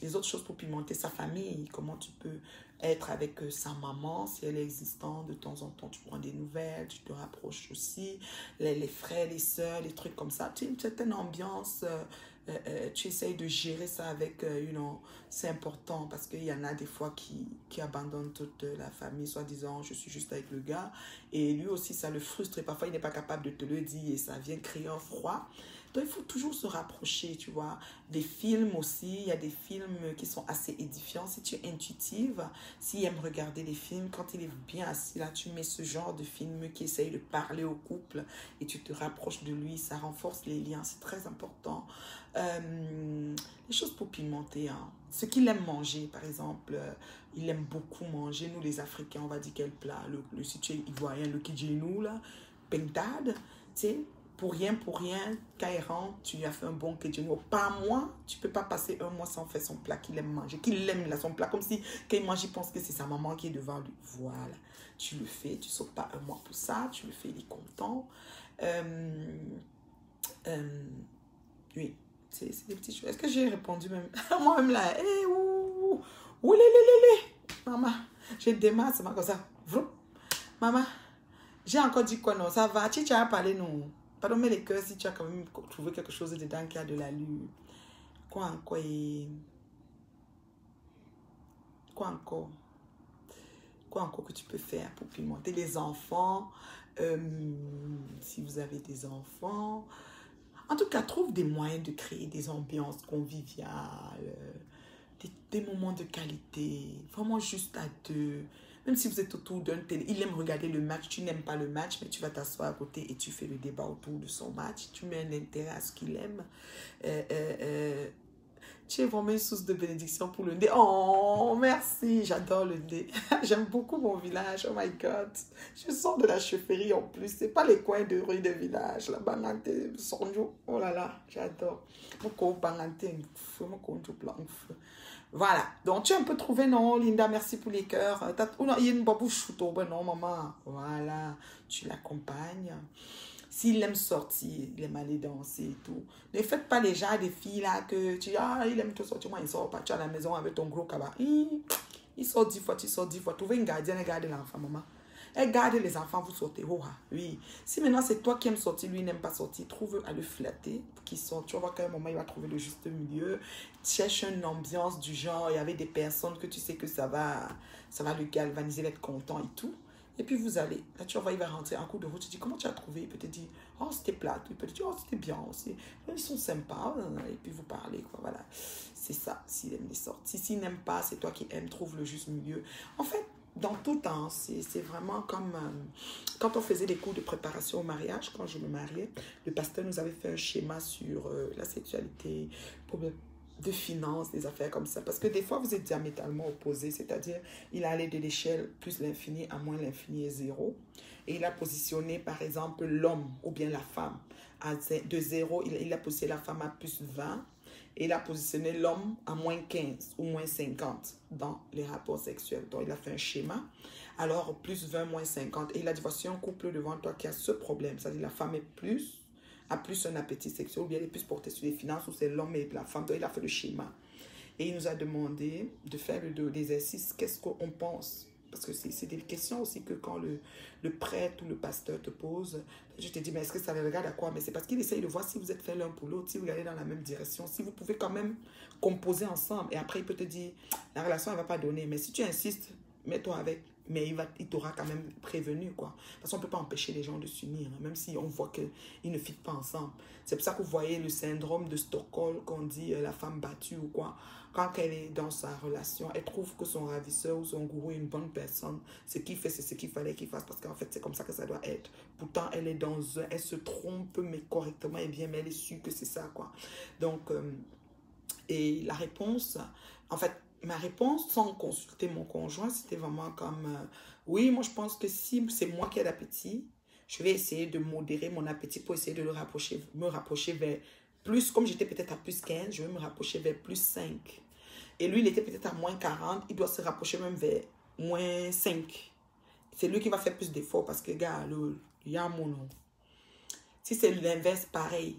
Les autres choses pour pimenter sa famille, comment tu peux être avec sa maman, si elle est existante, de temps en temps tu prends des nouvelles, tu te rapproches aussi, les frères, les sœurs, les trucs comme ça, tu as une certaine ambiance, tu essayes de gérer ça avec, c'est important parce qu'il y en a des fois qui abandonnent toute la famille, soi-disant je suis juste avec le gars, et lui aussi ça le frustre et parfois il n'est pas capable de te le dire et ça vient créer un froid. Donc, il faut toujours se rapprocher, tu vois. Des films aussi, il y a des films qui sont assez édifiants. Si tu es intuitive, s'il aime regarder des films, quand il est bien assis là, tu mets ce genre de film qui essaye de parler au couple et tu te rapproches de lui, ça renforce les liens, c'est très important. Les choses pour pimenter, hein. Ce qu'il aime manger, par exemple, il aime beaucoup manger. Nous, les Africains, on va dire quel plat, si tu es ivoirien, le kijinou, là, pentade, tu sais. Pour rien, quand il rentre, tu lui as fait un bon kédjeno. Par mois, tu ne peux pas passer un mois sans faire son plat qu'il aime manger. Qu'il aime là, son plat, comme si quand il mange, il pense que c'est sa maman qui est devant lui. Voilà, tu le fais, tu ne sautes pas un mois pour ça, tu le fais, il est content. Oui, c'est des petites choses. Est-ce que j'ai répondu même? Moi-même là, maman, j'ai des masses, c'est comme ça. Maman, j'ai encore dit quoi non? Ça va, tu as parlé non? Pardon, mais les cœurs, si tu as quand même trouvé quelque chose dedans qui a de l'allure. Quoi encore? Quoi encore? Quoi encore que tu peux faire pour pimenter les enfants? Si vous avez des enfants. En tout cas, trouve des moyens de créer des ambiances conviviales, des moments de qualité, vraiment juste à deux. Même si vous êtes autour d'un télé, il aime regarder le match, tu n'aimes pas le match, mais tu vas t'asseoir à côté et tu fais le débat autour de son match. Tu mets un intérêt à ce qu'il aime. Tu es vraiment une source de bénédiction pour le nez. Oh, merci, j'adore le nez. J'aime beaucoup mon village, oh my God. Je sors de la chefferie en plus. C'est pas les coins de rue de village. La Bangante, Sonjo, oh là là, j'adore. Mon Bangante, mon blanc. Voilà, donc tu as un peu trouvé, non, Linda, merci pour les cœurs. Ou non, il y a une babouche, non, maman. Voilà, tu l'accompagnes. S'il aime sortir, il aime aller danser et tout. Ne faites pas les gens des filles là que tu dis, ah, il aime tout sortir, moi il sort pas. Tu es à la maison avec ton gros cabas. Il sort 10 fois, tu sors 10 fois. Trouvez une gardienne et gardez l'enfant, maman. Et gardez les enfants, vous sortez. Oh, oui. Si maintenant c'est toi qui aimes sortir, lui n'aime pas sortir, trouve à le flatter pour qu'il sorte. Tu vas voir qu'à un moment, il va trouver le juste milieu. Cherche une ambiance du genre, il y avait des personnes que tu sais que ça va le galvaniser, il va être content et tout. Et puis vous allez, là tu vas voir, il va rentrer en cours de route, tu dis comment tu as trouvé, il peut te dire, oh c'était plat, il peut te dire, oh c'était bien, ils sont sympas, et puis vous parlez, quoi, voilà. C'est ça, s'il aime les sorties. S'il n'aime pas, c'est toi qui aimes, trouve le juste milieu. En fait, dans tout temps, c'est vraiment comme quand on faisait des cours de préparation au mariage, quand je me mariais, le pasteur nous avait fait un schéma sur la sexualité, de finances, des affaires comme ça. Parce que des fois, vous êtes diamétralement opposés. C'est-à-dire, il allait de l'échelle plus l'infini à moins l'infini est zéro. Et il a positionné, par exemple, l'homme ou bien la femme de zéro. Il a positionné la femme à plus 20. Et il a positionné l'homme à moins 15 ou moins 50 dans les rapports sexuels. Donc, il a fait un schéma. Alors, plus 20, moins 50. Et il a dit, voici un couple devant toi qui a ce problème. C'est-à-dire, la femme a plus un appétit sexuel, ou bien elle est plus portée sur les finances, ou c'est l'homme et la femme. Donc, il a fait le schéma. Et il nous a demandé de faire l'exercice, qu'est-ce qu'on pense. Parce que c'est des questions aussi que quand le prêtre ou le pasteur te pose, je te dis, mais est-ce que ça regarde à quoi? Mais c'est parce qu'il essaye de voir si vous êtes fait l'un pour l'autre, si vous allez dans la même direction, si vous pouvez quand même composer ensemble. Et après, il peut te dire, la relation, elle ne va pas donner. Mais si tu insistes, mets-toi avec. mais il t'aura quand même prévenu, quoi. Parce qu'on ne peut pas empêcher les gens de s'unir, hein, même si on voit qu'ils ne fitent pas ensemble. C'est pour ça que vous voyez le syndrome de Stockholm, qu'on dit la femme battue ou quoi. Quand elle est dans sa relation, elle trouve que son ravisseur ou son gourou est une bonne personne. Ce qu'il fait, c'est ce qu'il fallait qu'il fasse, parce qu'en fait, c'est comme ça que ça doit être. Pourtant, elle est elle se trompe, mais correctement et bien, mais elle est sûre que c'est ça, quoi. Donc, et la réponse, en fait, ma réponse, sans consulter mon conjoint, c'était vraiment comme, oui, moi je pense que si c'est moi qui ai l'appétit, je vais essayer de modérer mon appétit pour essayer de me rapprocher vers plus, comme j'étais peut-être à plus 15, je vais me rapprocher vers plus 5. Et lui, il était peut-être à moins 40, il doit se rapprocher même vers moins 5. C'est lui qui va faire plus d'efforts parce que, gars, il y a mon nom. Si c'est l'inverse, pareil.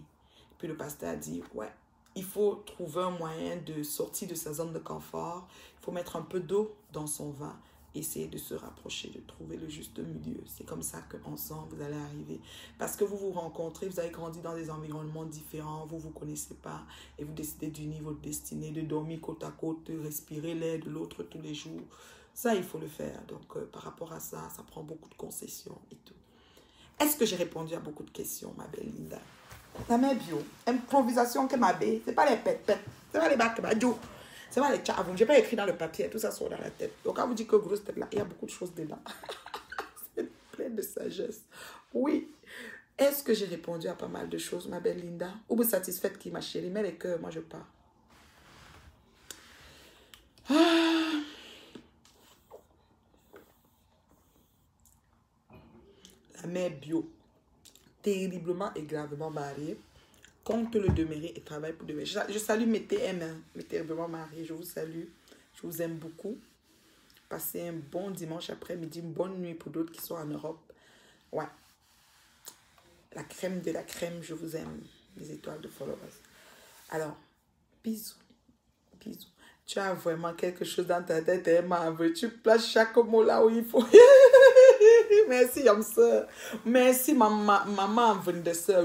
Puis le pasteur a dit, ouais, il faut trouver un moyen de sortir de sa zone de confort. Il faut mettre un peu d'eau dans son vin. Essayer de se rapprocher, de trouver le juste milieu. C'est comme ça qu'ensemble, vous allez arriver. Parce que vous vous rencontrez, vous avez grandi dans des environnements différents, vous ne vous connaissez pas, et vous décidez d'unir votre destinée, de dormir côte à côte, de respirer l'air de l'autre tous les jours. Ça, il faut le faire. Donc, par rapport à ça, ça prend beaucoup de concessions et tout. Est-ce que j'ai répondu à beaucoup de questions, ma belle Linda? La mère bio, improvisation que ma belle, c'est pas les pètes, c'est pas les bacs, c'est pas les tchavons, j'ai pas écrit dans le papier, tout ça sort dans la tête. Donc quand vous dites que grosse tête là, il y a beaucoup de choses dedans. C'est plein de sagesse. Oui. Est-ce que j'ai répondu à pas mal de choses, ma belle Linda? Ou vous satisfaite qui, ma chérie? Mets les cœurs, moi je pars. La mère bio, terriblement et gravement mariée, compte le demeurer et travaille pour demeurer. Je salue mes TM, hein, mes terriblement mariés. Je vous salue. Je vous aime beaucoup. Passez un bon dimanche après-midi, une bonne nuit pour d'autres qui sont en Europe. Ouais. La crème de la crème, je vous aime. Les étoiles de followers. Alors, bisous. Bisous. Tu as vraiment quelque chose dans ta tête, Emma. Tu places chaque mot là où il faut. Merci, Yamsa. Merci, maman, de ça.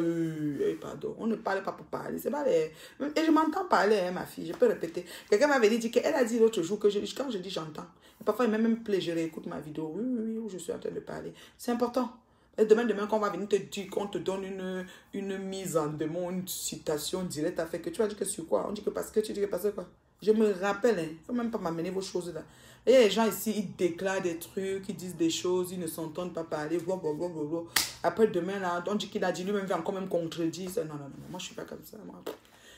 Pardon, on ne parle pas pour parler. C'est pas les... Et je m'entends parler, hein, ma fille. Je peux répéter. Quelqu'un m'avait dit qu'elle a dit l'autre jour que quand je dis j'entends. Parfois, il m'a même plaît, je réécoute ma vidéo. Oui, où je suis en train de parler. C'est important. Et demain, qu'on va venir te dire, qu'on te donne une mise en démon, une citation directe à faire que tu vas dire que sur quoi? On dit que parce que tu dis que parce que quoi? Je me rappelle, il ne faut même pas m'amener vos choses là. Et les gens ici, ils déclarent des trucs, ils disent des choses, ils ne s'entendent pas parler, blablabla. Après demain, là, on dit qu'il a dit lui-même, il va encore même contredire. Non, moi je ne suis pas comme ça.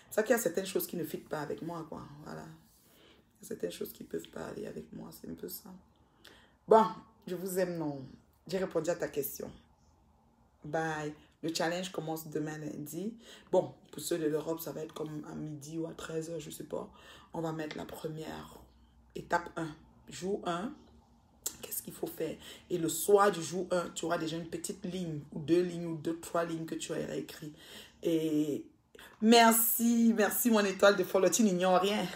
C'est ça qu'il y a certaines choses qui ne fitent pas avec moi, quoi. Voilà. Il y a certaines choses qui peuvent pas aller avec moi, c'est un peu ça. Bon, je vous aime, non. J'ai répondu à ta question. Bye. Le challenge commence demain lundi. Bon, pour ceux de l'Europe, ça va être comme à midi ou à 13h, je ne sais pas. On va mettre la première étape 1. Jour 1, qu'est-ce qu'il faut faire? Et le soir du jour 1, tu auras déjà une petite ligne, ou 2 lignes, ou 3 lignes que tu auras écrit. Et merci mon étoile de follow, tu n'ignores rien.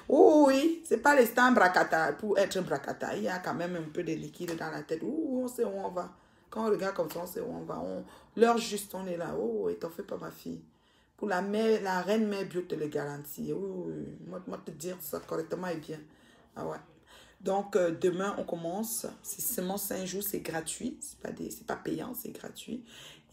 Oui, c'est pas les stands bracata. Pour être un bracata, il y a quand même un peu de liquide dans la tête. On sait où on va. Quand on regarde comme ça, on sait où on va. L'heure juste, on est là. Et t'en fais pas, ma fille. Pour la reine mère bio te le garantit. Moi te dire ça correctement et bien. Ah ouais. Donc, demain, on commence. C'est seulement 5 jours, c'est gratuit. C'est pas payant, c'est gratuit.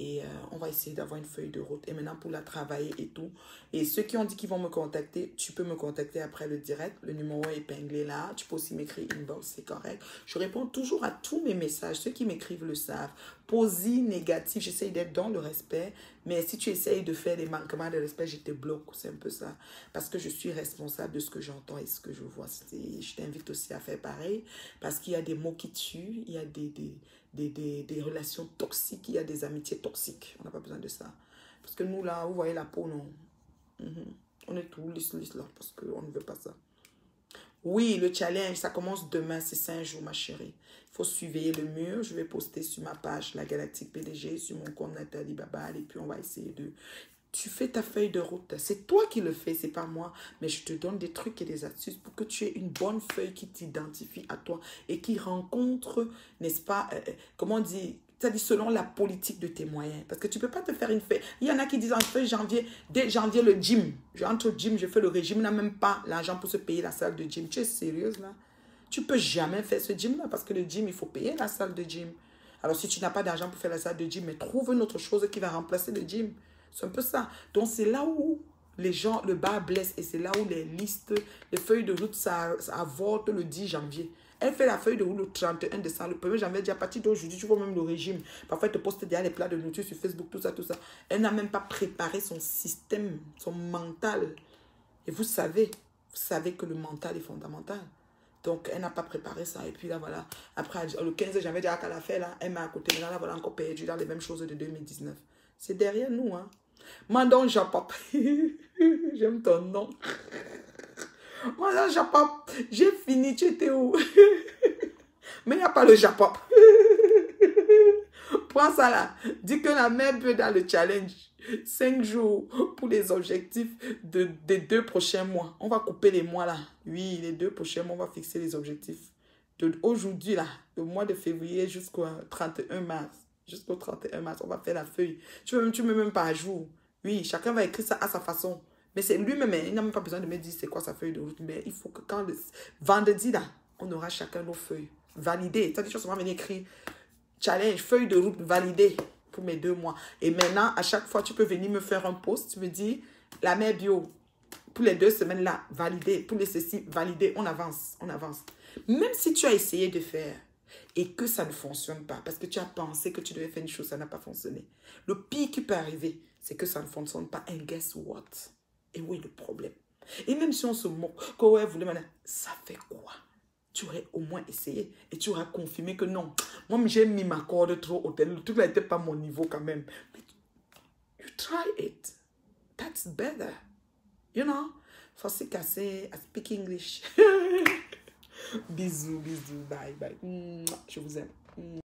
Et on va essayer d'avoir une feuille de route. Et maintenant, pour la travailler et tout. Et ceux qui ont dit qu'ils vont me contacter, tu peux me contacter après le direct. Le numéro est épinglé là. Tu peux aussi m'écrire inbox, c'est correct. Je réponds toujours à tous mes messages. Ceux qui m'écrivent le savent. Positif, négatif, j'essaye d'être dans le respect. Mais si tu essayes de faire des manquements de respect, je te bloque. C'est un peu ça. Parce que je suis responsable de ce que j'entends et ce que je vois. Je t'invite aussi à faire pareil. Parce qu'il y a des mots qui tuent. Il y a des relations toxiques, il y a des amitiés toxiques. On n'a pas besoin de ça. Parce que nous, là, vous voyez la peau, non? On est tout lisse là, parce qu'on ne veut pas ça. Oui, le challenge, ça commence demain, c'est 5 jours, ma chérie. Il faut surveiller le mur. Je vais poster sur ma page La Galactique PDG, sur mon compte Nathalie Babal, et puis on va essayer de... Tu fais ta feuille de route. C'est toi qui le fais, c'est pas moi. Mais je te donne des trucs et des astuces pour que tu aies une bonne feuille qui t'identifie à toi et qui rencontre, n'est-ce pas, comment on dit, c'est-à-dire selon la politique de tes moyens. Parce que tu peux pas te faire une feuille. Il y en a qui disent en feuille janvier, dès janvier, le gym. J'entre au gym, je fais le régime, n'a même pas l'argent pour se payer la salle de gym. Tu es sérieuse là? Tu peux jamais faire ce gym-là parce que le gym, il faut payer la salle de gym. Alors, si tu n'as pas d'argent pour faire la salle de gym, mais trouve une autre chose qui va remplacer le gym. C'est un peu ça. Donc, c'est là où les gens, le bas blesse et c'est là où les listes, les feuilles de route, ça avorte le 10 janvier. Elle fait la feuille de route le 31 décembre. Le 1er janvier, elle dit à partir d'aujourd'hui, tu vois même le régime. Parfois, elle te poste déjà les plats de nourriture sur Facebook, tout ça, tout ça. Elle n'a même pas préparé son système, son mental. Et vous savez que le mental est fondamental. Donc, elle n'a pas préparé ça. Et puis là, voilà. Après, le 15 janvier, déjà qu'elle a fait, là, elle m'a à côté. Maintenant, là, voilà, encore perdu dans les mêmes choses de 2019. C'est derrière nous, hein. Mandon Japop. J'aime ton nom. Mandon Japop. J'ai fini, tu étais où? Mais il n'y a pas le Japop. Prends ça là. Dis que la mère peut dans le challenge. 5 jours pour les objectifs des 2 prochains mois. On va couper les mois là. Oui, les 2 prochains mois, on va fixer les objectifs. Aujourd'hui là, le mois de février jusqu'au 31 mars. Jusqu'au 31 mars, on va faire la feuille. Tu mets même pas à jour. Oui, chacun va écrire ça à sa façon. Mais c'est lui-même, il n'a même pas besoin de me dire c'est quoi sa feuille de route. Mais il faut que quand le vendredi là, on aura chacun nos feuilles validées. Ça, des choses, on va venir écrire challenge, feuille de route validée pour mes 2 mois. Et maintenant, à chaque fois, tu peux venir me faire un post. Tu me dis, la mère bio, pour les 2 semaines là, validé. Pour les ceci, validé. On avance, on avance. Même si tu as essayé de faire et que ça ne fonctionne pas, parce que tu as pensé que tu devais faire une chose, ça n'a pas fonctionné. Le pire qui peut arriver, c'est que ça ne fonctionne pas. And guess what? Et où est le problème? Et même si on se moque, quand ouais, vous demandez, ça fait quoi? Tu aurais au moins essayé et tu auras confirmé que non. Moi, j'ai mis ma corde trop haute. Le truc n'était pas mon niveau quand même. Mais you try it. That's better. You know? Forcé cassé, I speak English. Bisous, bisous. Bye, bye. Je vous aime.